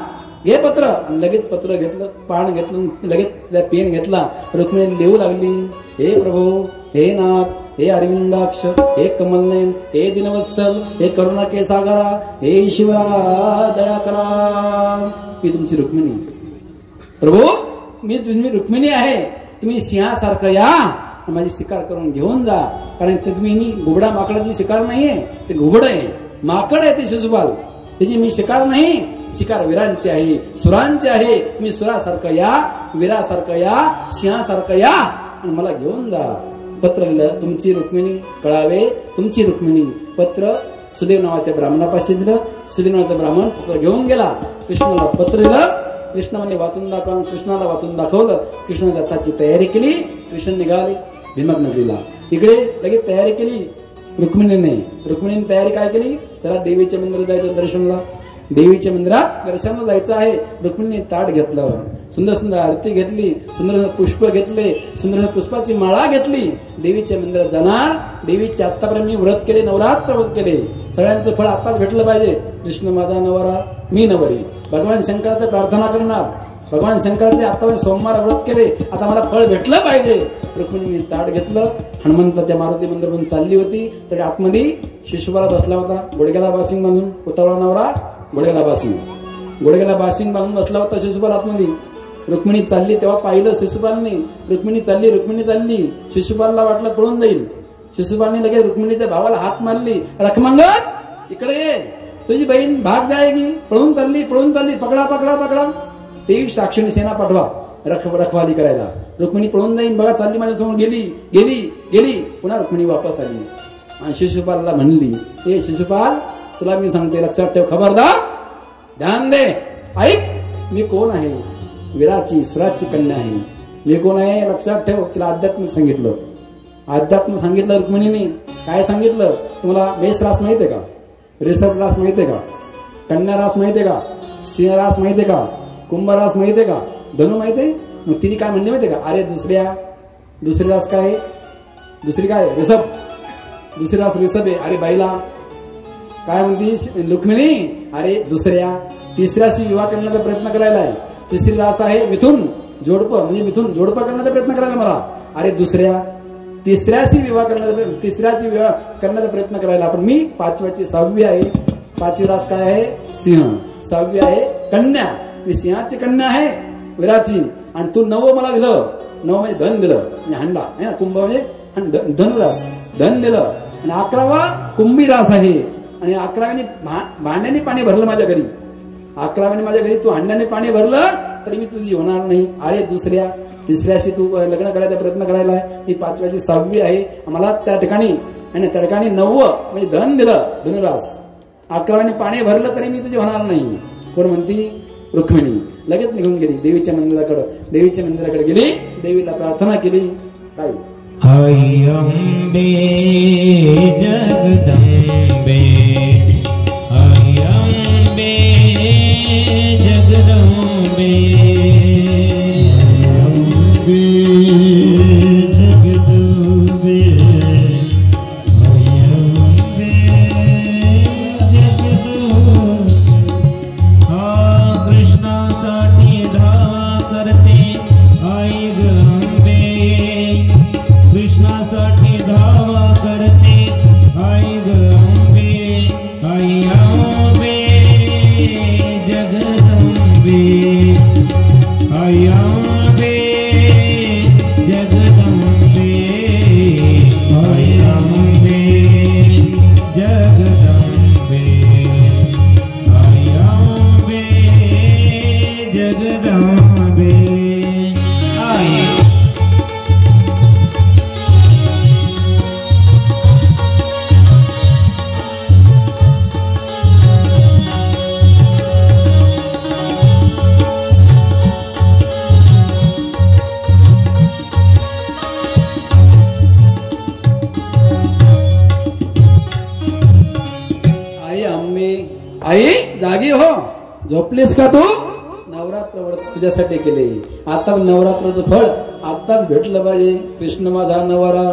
घे पत्र. लगेच पत्र घेतलं, पान घेतलं, लगेच त्या पेन घेतला. रुक्मिणी लिहू लागली, हे प्रभू, हे नाथ, हे अरविंदाक्ष, हे कमलनयन, हे दिनवत्सल, हे करुणा के सागरा, हे ईश्वरा दया करा. मी तुमची रुक्मिणी. प्रभू मी तुम्ही रुक्मिणी आहे. तुम्ही सिंहासारखं या, माझी शिकार करून घेऊन जा. कारण ते तुम्ही घुबडा माकडाची शिकार नाहीये, ते घुबड आहे, माकड आहे ते शिशुपाल. त्याची मी शिकार नाही, शिकार वीरांची आहे, सुरांची आहे. तुम्ही सुरासारखं या, वीरासारखं या, सिंहासारखं या आणि मला घेऊन जा. पत्र लिहिलं, तुमची रुक्मिणी कळावे, तुमची रुक्मिणी. पत्र सुदेव नावाच्या ब्राह्मणापाशी दिलं. सुदेव नावाचा ब्राह्मण पत्र घेऊन गेला. कृष्णाला पत्र दिलं. कृष्णाने वाचून दाखवून, कृष्णाला वाचून दाखवलं. कृष्ण रथाची तयारी केली. कृष्ण निघाले भीमक नदीला. इकडे लगेच तयारी केली रुक्मिणीने. रुक्मिणीने तयारी काय केली? चला देवीच्या मंदिरात जायचं दर्शनला. देवीच्या मंदिरात दर्शनाला जायचं आहे. रुक्मिणीने ताट घेतलं, सुंदर सुंदर आरती घेतली, सुंदर सुंदर पुष्प घेतले, सुंदर सुंदर पुष्पाची माळा घेतली. देवीच्या मंदिरात जाणार. देवीचे आतापर्यंत मी व्रत केले, नवरात्र व्रत केले, सगळ्यांचं फळ आताच भेटलं पाहिजे. कृष्ण माझा नवरा, मी नवरी. भगवान शंकराचं प्रार्थना करणार. भगवान शंकराचे आतापर्यंत सोमवार व्रत केले, आता मला फळ भेटलं पाहिजे. रुक्मिणीने ताट घेतलं. हनुमंताच्या मारुती मंदिरातून चालली होती, तर आतमध्ये शिशुपाल बसला होता, गुडघ्याला बासिंग बांधून. उतावळा नवरा, गुडघ्याला बासिंग, गुडघ्याला बासिंग बांधून बसला होता शिशुपाल आतमध्ये. रुक्मिणी चालली तेव्हा पाहिलं शिशुपालने. रुक्मिणी चालली, रुक्मिणी चालली. शिशुपालला वाटलं पळून जाईल. शिशुपालने लगेच रुक्मिणीच्या भावाला हात मारली, रखमंगल इकडे ये, तुझी बहीण भाग जाएगी. पळून चालली, पळून चालली, पकडा पकडा पकडा. ते साक्षीने सेना पाठवा रखवाली करायला. रुक्मिणी पळून जाईन बघा, चालली माझ्यासमोर, गेली गेली गेली. पुन्हा रुक्मिणी वापस आली आणि शिशुपालला म्हणली, ए शिशुपाल, तुला मी सांगते, लक्षात ठेव, खबरदार, ध्यान दे, ऐक, मी कोण आहे? वीराची सुराची कन्या आहे. मी कोण आहे लक्षात ठेव. तिला अध्यात्म सांगितलं. अध्यात्म सांगितलं रुक्मिणीने. काय सांगितलं? तुम्हाला मेष रास माहितीये का? रिषभ रास माहितीये का? कन्या रास माहितीये का? सिंह रास माहितीये का? कुंभ रास माहितीये का? धनु माहितीये? मग तिने काय म्हणले माहितीये का? अरे दुसरी रास काय? दुसरी काय? रिषभ. दुसरी रास रिषभ आहे. अरे बाईला काय म्हणती रुक्मिणी? अरे दुसऱ्या तिसऱ्याशी विवाह करण्याचा प्रयत्न करायला आहे. तिसरी रास आहे मिथुन, जोडप, म्हणजे मिथुन जोडप करण्याचा प्रयत्न करायला मला. अरे तिसऱ्याशी विवाह करण्याचा प्रयत्न करायला. आपण मी पाचव्याची 6वी आहे. 5वी रास काय आहे? सिंह. 6वी आहे कन्या. मी सिंहाची कन्या आहे, वीराची. आणि तू 9 मला दिलं. 9 म्हणजे धन दिलं, म्हणजे हंडा आहे ना. कुंभ म्हणजे धनुरास, धन दिलं. आणि 11वा कुंभी रास आहे. आणि 11व्याने भांड्याने पाणी भरलं माझ्या घरी. 11व्याने माझ्या घरी तू हंड्याने पाणी भरलं तरी मी तुझी होणार नाही. अरे तिसऱ्याशी तू लग्न करायचा प्रयत्न करायला आहे. ही 5व्याची 6वी आहे. मला त्या ठिकाणी आणि त्या ठिकाणी 9 म्हणजे धन दिलं, धनुरास. 11व्याने पाणी भरलं तरी मी तुझी होणार नाही. कोण म्हणती? रुक्मिणी. लगेच निघून गेली देवीच्या मंदिराकडे. देवीच्या मंदिराकडे गेली, देवीला प्रार्थना केली. काय? आई अंबे जगदंबे, आई अंबे जगदंबे, अंबे जगदंबे, आई अंबे जगदंबे. हा कृष्णासाठी धावा करते आई ग अंबे, कृष्णासाठी धावा करते आई ग अंबे, आई अंबे जगदंबे, आई अंबे जगदंबे. आई जागी हो, झोपलीस का तू? नवरात्र व्रत तुझ्यासाठी केले, आता नवरात्राचं फळ आताच भेटलं पाहिजे. कृष्ण माझा नवरा,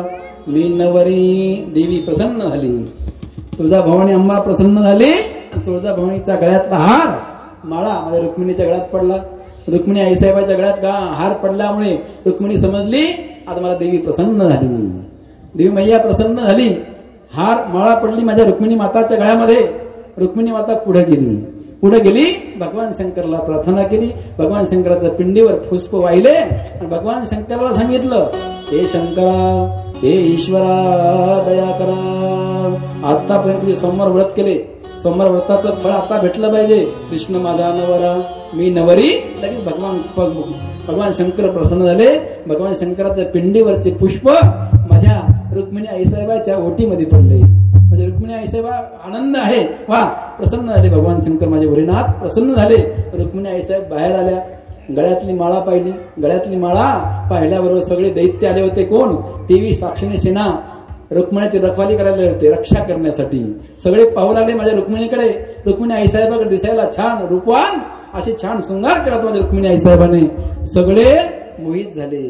मी नवरी, देवी प्रसन्न झाली. तुळजा भवानी अंबा प्रसन्न झाली. तुळजा भवानीच्या गळ्यातला हार माळा माझ्या रुक्मिणीच्या गळ्यात पडला. रुक्मिणी आईसाहेबाच्या गळ्यात हार पडल्यामुळे रुक्मिणी समजली आता मला देवी प्रसन्न झाली, देवी मैया प्रसन्न झाली. हार माळा पडली माझ्या रुक्मिणी माताच्या गळ्यामध्ये. रुक्मिणी माता पुढे गेली, भगवान शंकरला प्रार्थना केली. भगवान शंकराच्या पिंडीवर पुष्प वाहिले आणि भगवान शंकराला सांगितलं, हे शंकरा, हे ईश्वरा, दया करा. आतापर्यंत जे सोमवार व्रत केले, सोमवार व्रताचं फळ आता भेटलं पाहिजे. कृष्ण माझा नवरा, मी नवरी. लगेच भगवान शंकर प्रसन्न झाले. भगवान शंकराच्या पिंडीवरचे पुष्प माझ्या रुक्मिणी आईसाहेबाच्या ओटीमध्ये पडले. म्हणजे रुक्मिणी आईसाहेबा आनंद आहे, वा प्रसन्न झाले. भगवान शंकर माझे भोलेनाथ प्रसन्न झाले. रुक्मिणी आईसाहेब बाहेर आल्या, गळ्यातली माळा पाहिली. गळ्यातली माळा पाहिल्याबरोबर सगळे दैत्य आले होते. कोण? 23 साक्षीने सेना रुक्मिणीची रखवाली करायला होते, रक्षा करण्यासाठी. सगळे पाहू लागले माझ्या रुक्मिणीकडे. रुक्मिणी आईसाहेबाकडे दिसायला छान रूपवान असे छान शृंगार करत माझ्या रुक्मिणी आईसाहेबाने. सगळे मोहित झाले.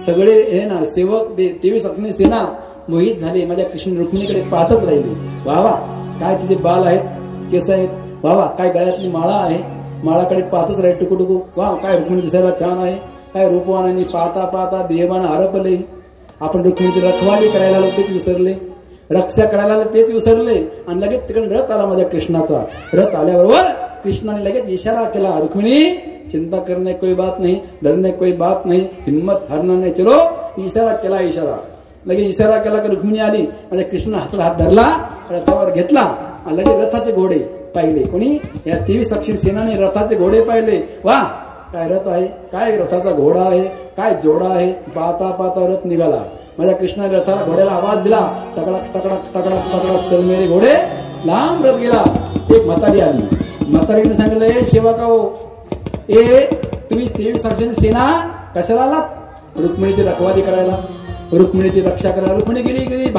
सगळे हे ना सेवक 23 साक्षीने सेना मोहित झाले. माझ्या कृष्ण रुक्मिणीकडे पाहतच राहिले. वा काय तिचे बाल आहेत, केस आहेत, वा काय गळ्यातली माळा आहे, माळाकडे पाहतच राहिले टुकू. वा काय रुक्मिणी दिसायला छान आहे, काय रूपवान. पाहता पाहता देवानं हरपले. आपण रुक्मिणीची रखवाली करायला आलो तेच विसरले, रक्षा करायला आलो तेच विसरले. आणि लगेच तिकडे रथ आला माझ्या कृष्णाचा. रथ आल्याबरोबर कृष्णाने लगेच इशारा केला, रुक्मिणी चिंता करने कोई बात नहीं, डरने कोई बात नहीं, हिम्मत हारना नहीं, चलो. इशारा केला, इशारा लगेच इशारा केला की रुक्मिणी आली. माझ्या कृष्ण हाताला हात धरला, रथावर घेतला आणि लगेच रथाचे घोडे पाहिले. कोणी? या 23 साक्षी सेनाने रथाचे घोडे पाहिले. वा काय रथ आहे, काय रथाचा घोडा आहे, काय जोडा आहे. पाहता पाहता रथ निघाला. माझ्या कृष्णाने रथाला घोड्याला आवाज दिला, टकडक टकडक टकडक टकडक चल मेरे घोडे. लांब रथ गेला. एक म्हातारी आली. म्हातारीने सांगितलं, ए सेवका हो, ए तुम्ही 23 साक्षीने सेना कशाला आलात? रुक्मिणीची रखवाली करायला, रुक्मिणीची रक्षा करायला. रुक्मिणी गेली,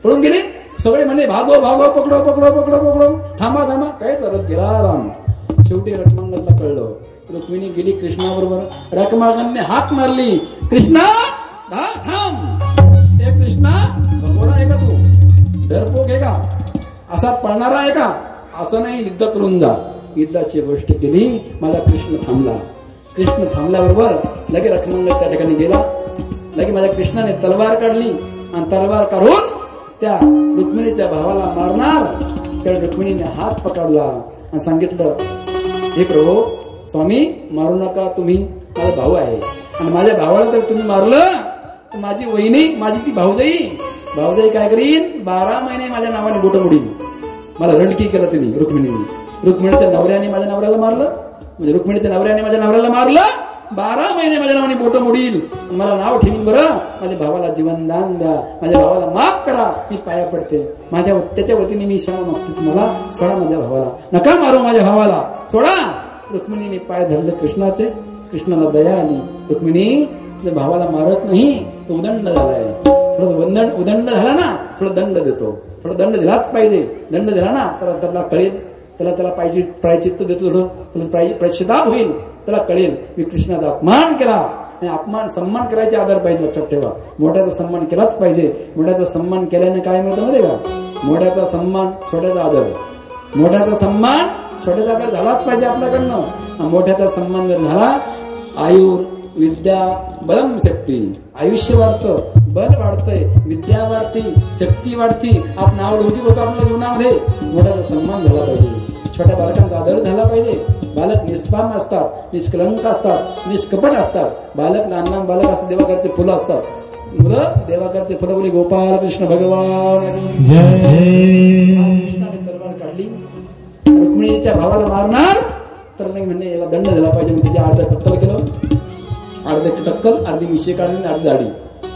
पळून गेली. सगळे म्हणले भागो भागो, पकडो पकडो पकडो पकडो, थांबा थांबा. कायच रथ गेला राम. शेवटी रखमांगतला कळलं, रुक्मिणी गेली कृष्णाबरोबर. रखमांगतने हाक मारली, कृष्णा थांब. ए कृष्णा, भगोडा आहे का तू? डरपोक आहे का? असा पळणारा आहे का? असं नाही, युद्ध करून जा. युद्धाची गोष्ट केली. माझा कृष्ण थांबला. कृष्ण थांबल्याबरोबर लगे रखमांगत त्या ठिकाणी गेला. लगे माझ्या कृष्णाने तलवार काढली आणि तलवार काढून त्या रुक्मिणीच्या भावाला मारणार. त्या रुक्मिणीने हात पकडला आणि सांगितलं, हे प्रभू स्वामी, मारू नका, तुम्ही माझा भाऊ आहे आणि माझ्या भावाला जर तुम्ही मारलं तर माझी वहिनी, माझी ती भाऊजाई काय करीन? 12 महिने माझ्या नावाने बोट मोडीन. मला रणकी केलं तुम्ही रुक्मिणीने. रुक्मिणीच्या नवऱ्याने माझ्या नवऱ्याला मारलं, म्हणजे रुक्मिणीच्या नवऱ्याने माझ्या नवऱ्याला मारलं. 12 महिने माझ्या नावाने बोट मोडील. मला नाव ठेवीन. बरं, माझ्या भावाला जीवनदान द्या, माझ्या भावाला माफ करा, मी पाया पडते. त्याच्या वतीने मी क्षमा मागते तुम्हाला, सोडा माझ्या भावाला, नका मारू माझ्या भावाला, सोडा. रुक्मिणीने पाय धरले कृष्णाचे. कृष्णाला दया आली. रुक्मिणी तुझ्या भावाला मारत नाही, तो उदंड झालाय. थोडं उदंड झाला ना, थोडं दंड देतो. थोडा दंड दिलाच पाहिजे. दंड दिला ना तर त्याला कळेल, त्याला पाहिजे प्रायचित्त देतो, त्याला प्रायश्चिताप होईल, त्याला कळेल मी कृष्णाचा अपमान केला. आणि अपमान, सन्मान करायचे आदर पाहिजे, लक्षात ठेवा. मोठ्याचा सन्मान केलाच पाहिजे. मोठ्याचा सन्मान केल्याने काय मिळतं माहिती का? मोठ्याचा सन्मान, छोट्याचा आदर. मोठ्याचा सन्मान, छोट्याचा आदर झालाच पाहिजे आपल्याकडनं. मोठ्याचा सन्मान जर झाला, आयुर विद्या बलम शक्ती, आयुष्य वाढतं, बल वाढतंय, विद्या वाढती, शक्ती वाढती. आपण आवडती होतो आपल्या जीवनामध्ये. मोठ्याचा सन्मान झाला पाहिजे. छोट्या बालकांचा आदर झाला पाहिजे. बालक निष्पाम असतात, निष्कलंक असतात, निष्कपट असतात. बालक लहान बालक असतात, देवाकरचे फुलं असतात. मुलं देवाकरचे फुलं बोली. गोपाल कृष्ण भगवान जय. कृष्णाने तलवार काढली, रुक्मिणीच्या भावाला मारणार तर नाही म्हणणे याला दंड दिला पाहिजे. मी तिच्या अर्ध टक्कल केलं, अर्धे टक्कल, अर्धी मिशे काढली, अर्धी दाढी.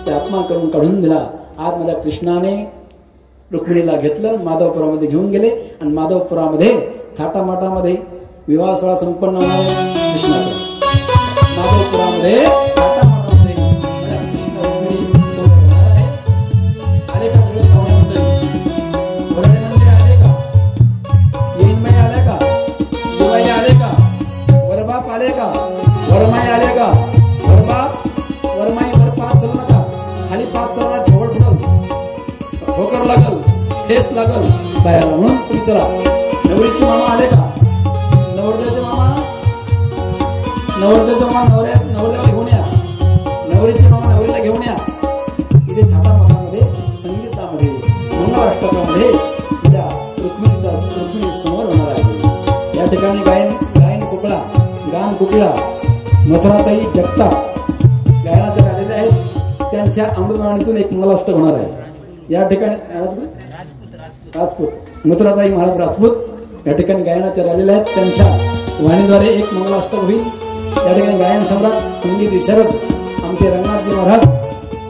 ते अपमान करून काढून दिला. आज माझ्या कृष्णाने रुक्मिणीला घेतलं, माधवपुरामध्ये घेऊन गेले आणि माधवपुरामध्ये थाटामाटामध्ये विवाह सोहळा संपन्न होणार आहे कृष्णाचा. माधवपुरामध्ये थाटामाटामध्ये कृष्ण रुक्मिणी सोहळा होणार आहे. आले का सगळे पाहुणे मंडळी? आले का? पाच चरणात झोळ पडल ठोकर लागल ठेस लागल बायाला म्हणून तुम्ही चला नवरीचे मामा आले का नवरदेवचे मामा नवरदेवाला घेऊन या नवरीचे मामा नवरीला घेऊन या इथे थाटामाटामध्ये संगीतामध्ये मंगळाष्टकामध्ये त्या रुक्मिणी समोर होणार आहे या ठिकाणी गायन कुकळा मथुराताई जगताप गायनाचे आलेले आहेत त्यांच्या अमृतवाणीतून एक मंगलाष्टक होणार आहे या ठिकाणी राजपूत मथुराताई महाराज राजपूत या ठिकाणी गायनाचे राहिलेले आहेत त्यांच्या वाणीद्वारे एक मंगलाष्टक होईल त्या ठिकाणी गायन सम्राट संगीत विशारद आमचे रंगनाथजी महाराज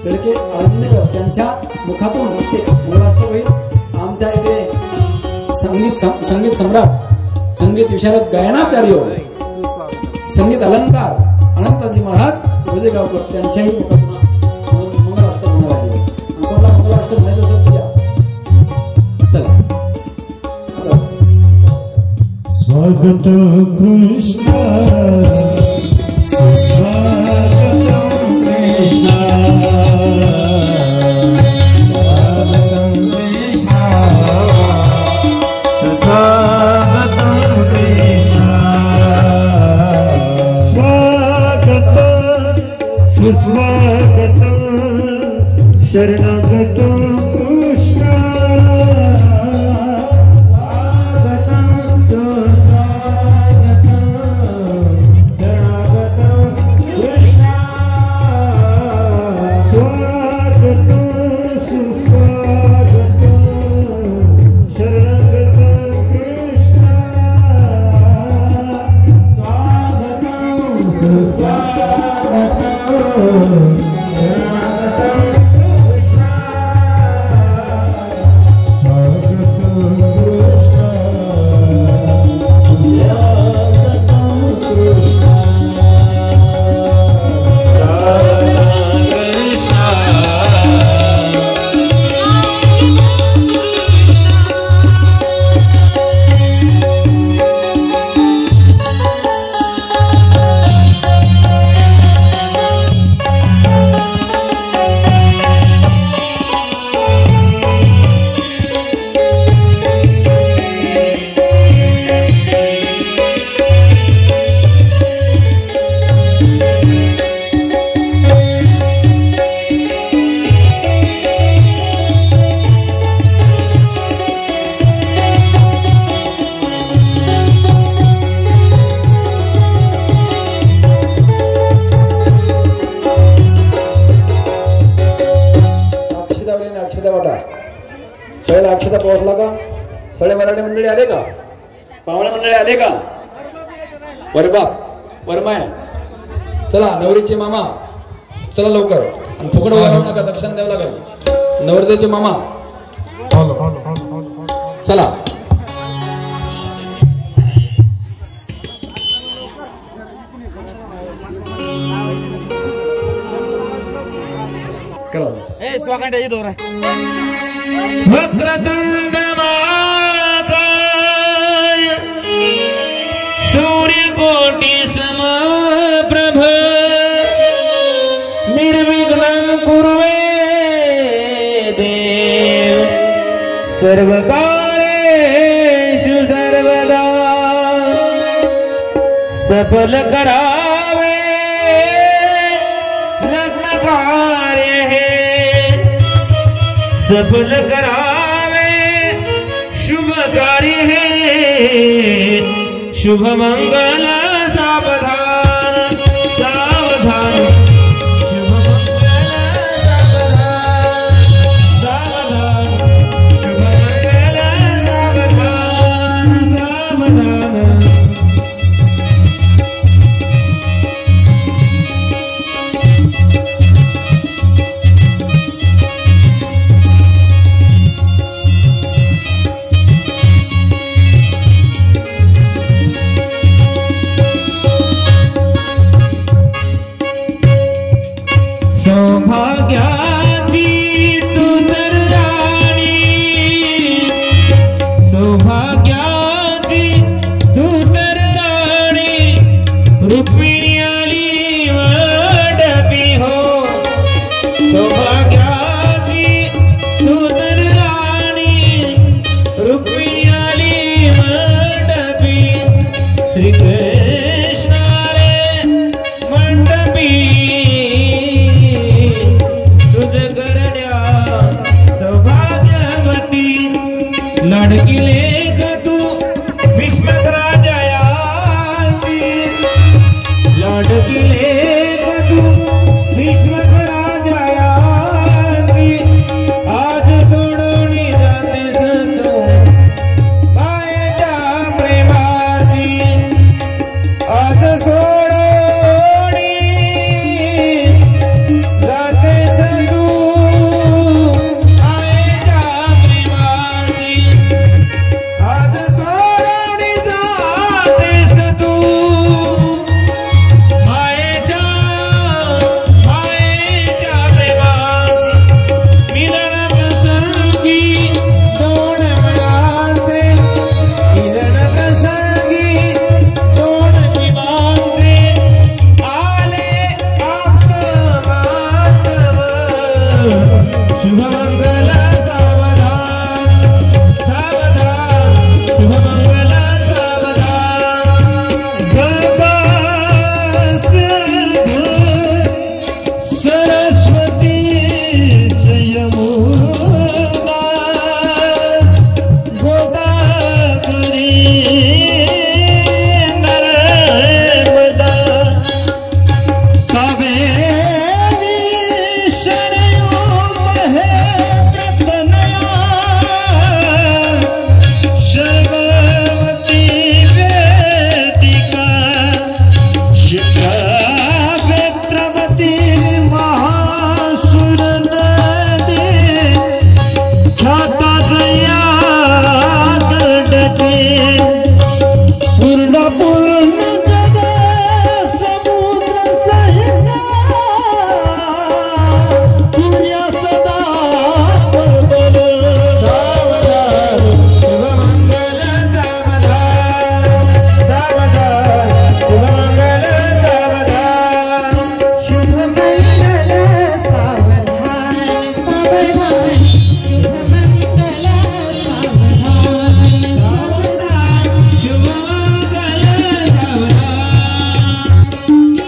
शेळके आळंदीकर त्यांच्या मुखातून एक मंगलाष्टक होईल आमच्या इथे संगीत सम्राट संगीत विशारद गायनाचार्य संगीत अलंकार अनंतजी महाराज गोजेगावकर त्यांच्याही मुखातून मंगलाष्टक होणार आहे कोणता मंगलाष्टक माहिती असेल तर चला स्वागत कृष्ण सुस्वागत कृष्ण स्वागत कृष्ण सुस्वागत कृष्ण स्वागत सुस्वागत शरणागत कृष्ण सगळ्याला अक्षता पोहोचला का सगळे मराठी मंडळी आले का पाहुणे मंडळी आले का वरबाप वरमाय चला नवरीचे मामा चला लवकर आणि फुकट वाढवू नका दक्षिण द्यावं लागेल नवरदेवचे मामा चला करा स्वागत दोर वक्रतुंड महाकाय सूर्यकोटि समप्रभ निर्विघ्नं कुर्वे देव सर्वकार्येषु सर्वदा सफल करावे लग्न कार्य है सफल करावे शुभ कार्य है शुभ मंगल सावधान सावधान शुभ मंगल सावधान सावधान शुभ मंगल सावधान सावधान लाडकिले ग तू भीष्मक राजायांची लाडकिले ग तू भीष्मक राजायांची आज सोडून जातेस तू मायेच्या प्रेमाशी आज सोडून जातेस तू मायेच्या प्रेमाशी आज सोडून जातेस तू मायेच्या प्रेमाशी मिलन प्रसंगी दोन मनाचे मिलन प्रसंगी दोन विमानचे आले आप्त मातव शुभमंगल सावधान सावधान शुभमंगल सावधान सरस्वती यमुना गोदावरी नर्मदा कावेरी शरयू महेंद्रतनया शर्ववती वेदिका शिखा वेत्रवती महासुर नदी ख्याता जया दडके पूर्ण पूर्ण जग समुद्र सहित सूर्य सदा बरोबर सावधान शुभमंगल सावधान सावधान शुभमंगल सावधान शुभमंगल सावधान सावधान शुभमंगल सावधान सावधान शुभमंगल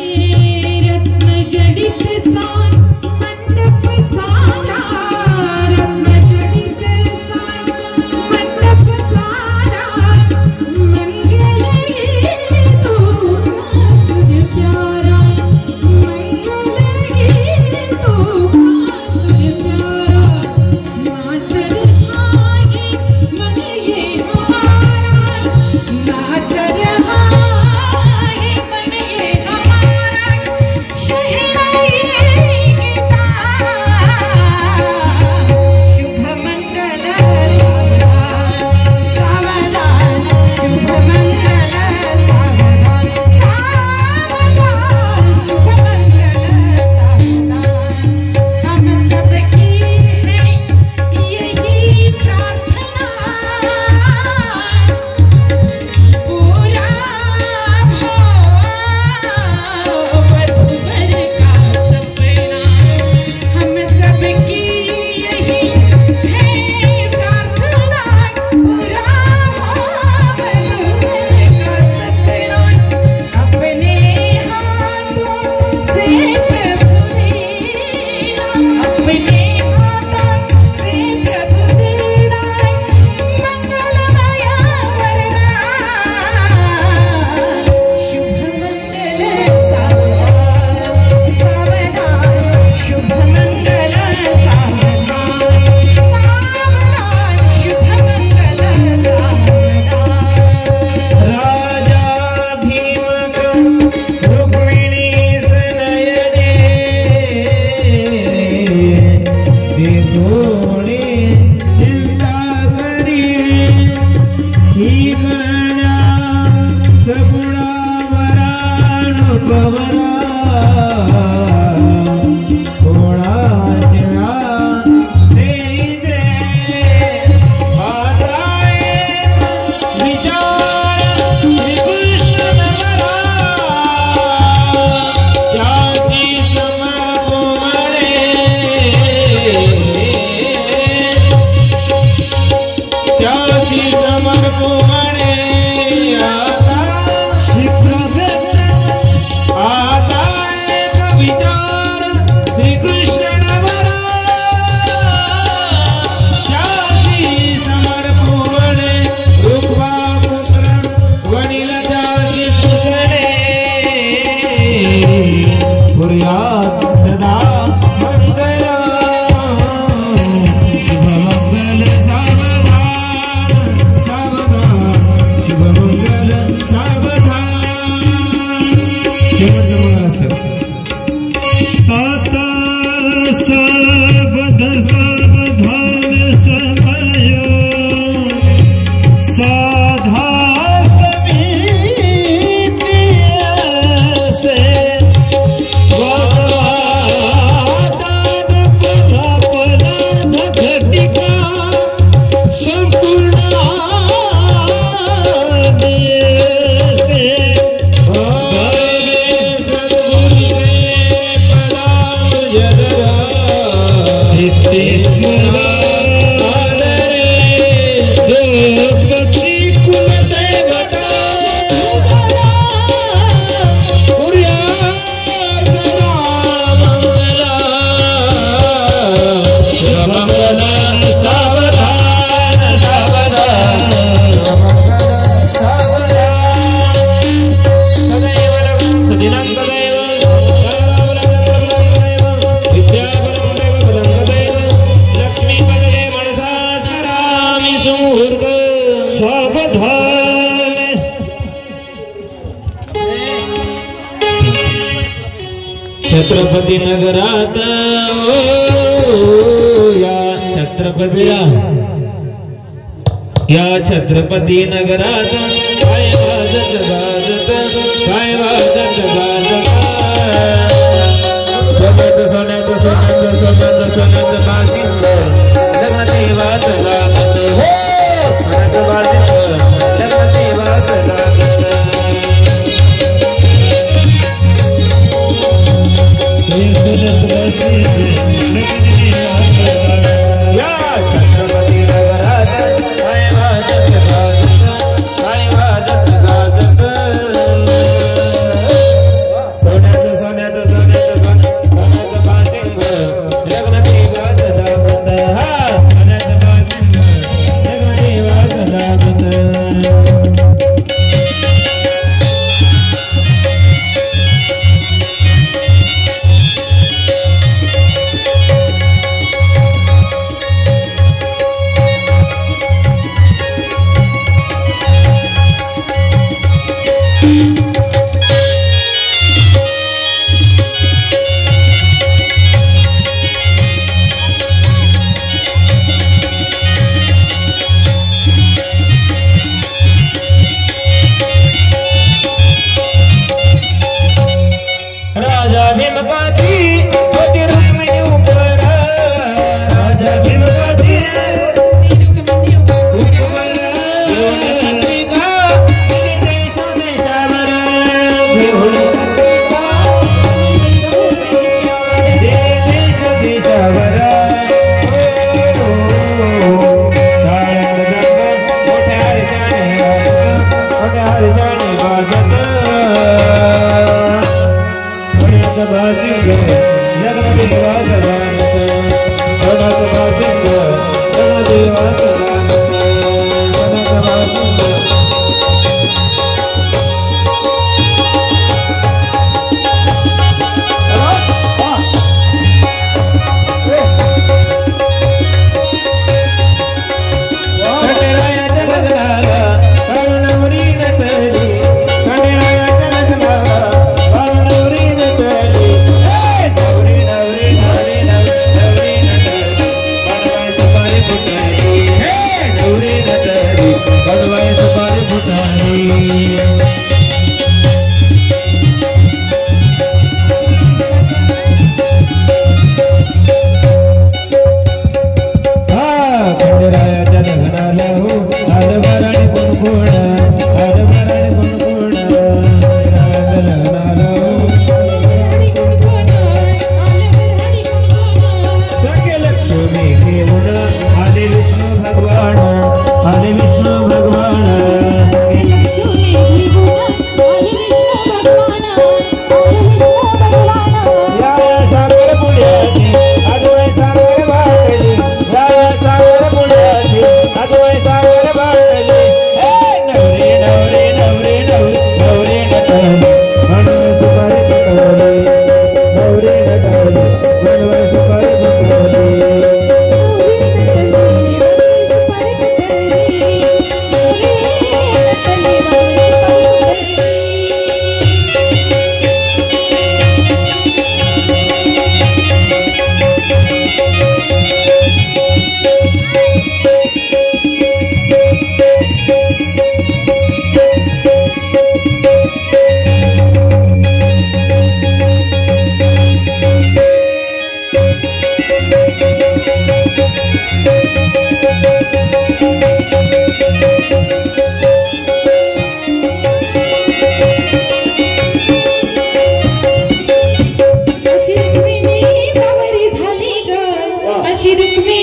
रत्न जडित साय मंडप सारा रत्न जडित साय मंडप सारा मंगल तू सूर्य प्यारा मंगल तू सूर्य प्यारा नाच रहा है मन ये हमारा नाच रहा है मन ये हमारा शहनाई गीता शुभमंगल सावधान शुभमंगल सावधान सावधान शुभमंगल सावधान हम सबकी है यही प्रार्थना पूरा हो वधूवर का सपना हम सबकी यही है प्रार्थना पूरा हो वधूवर का सपना अपने हाथों से प्रभु देना अपने हाथों से प्रभु देना मंगलमय वरदान शुभमंगल सावधान सावधान शुभमंगल सावधान सावधान शुभमंगल सावधान राजा भीमक रुक्मिणी सनयने विभोणे चिंता करी ही गण्या सगुणा वरानुभवरा कोणाच्या देई दे आदाये विचार श्रीकृष्ण नमरा त्यासी समकोमळे त्यासी समकोमळे आता शीघ्र छत्रपती नगरात या छत्रपती नगरात काय वाजत गाजत काय वाजत गाजत सोन्याचं सोन्याचं सोन्याचं सोन्याचं बागिंद जगते वाज लागत सोन्याचं बागिंद जगते वाज लागत या छत्रपती नगरात काय वाजत गाजत काय वाजत गाजत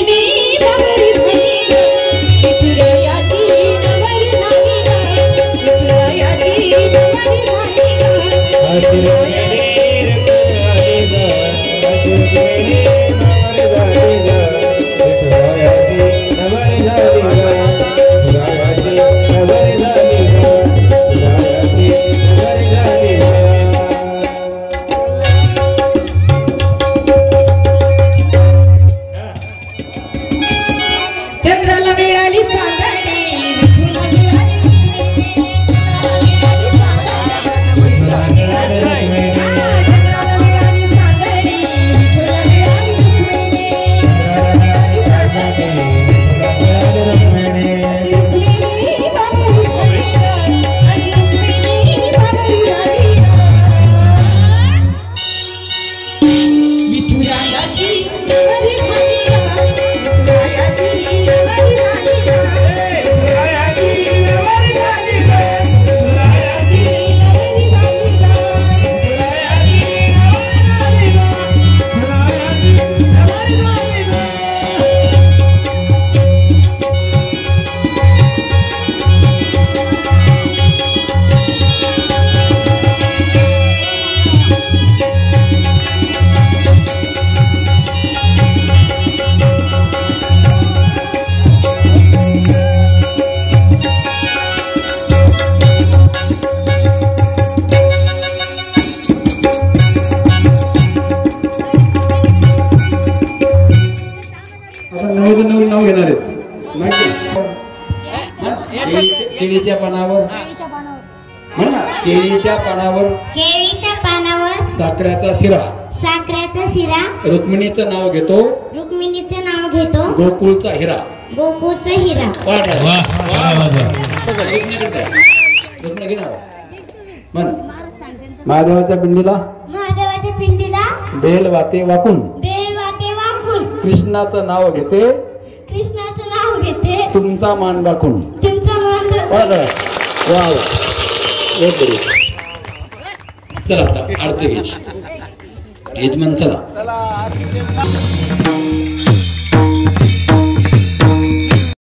रुक्मिणी नवरी झाली विठुरायाची नवरी झाली विठुरायाची नवरी झाली चंद्राला मिळाली चांदणी विठुला मिळाली चंद्राला मिळाली चांदणी विठुला मिळाली अशी रुक्मिणी बाबू झाली अशी रुक्मिणी बाबू झाली विठुरायाची नवरी झाली विठुरायाची नवरी झाली विठुरायाची नवरी झाली विठुरायाची नवरी आपण नवीन नाव घेणार आहेत केळीच्या पानावर म्हण ना केळीच्या पानावर साखरेचा शिरा रुक्मिणीचं नाव घेतो गोकुळचा हिरा रुक्मिणी घेणार म्हण महादेवाच्या पिंडीला बेल वाते वाकून कृष्णाचं नाव घेते तुमचा मान राखून वा चला आता आरती घ्यायची यजमान चला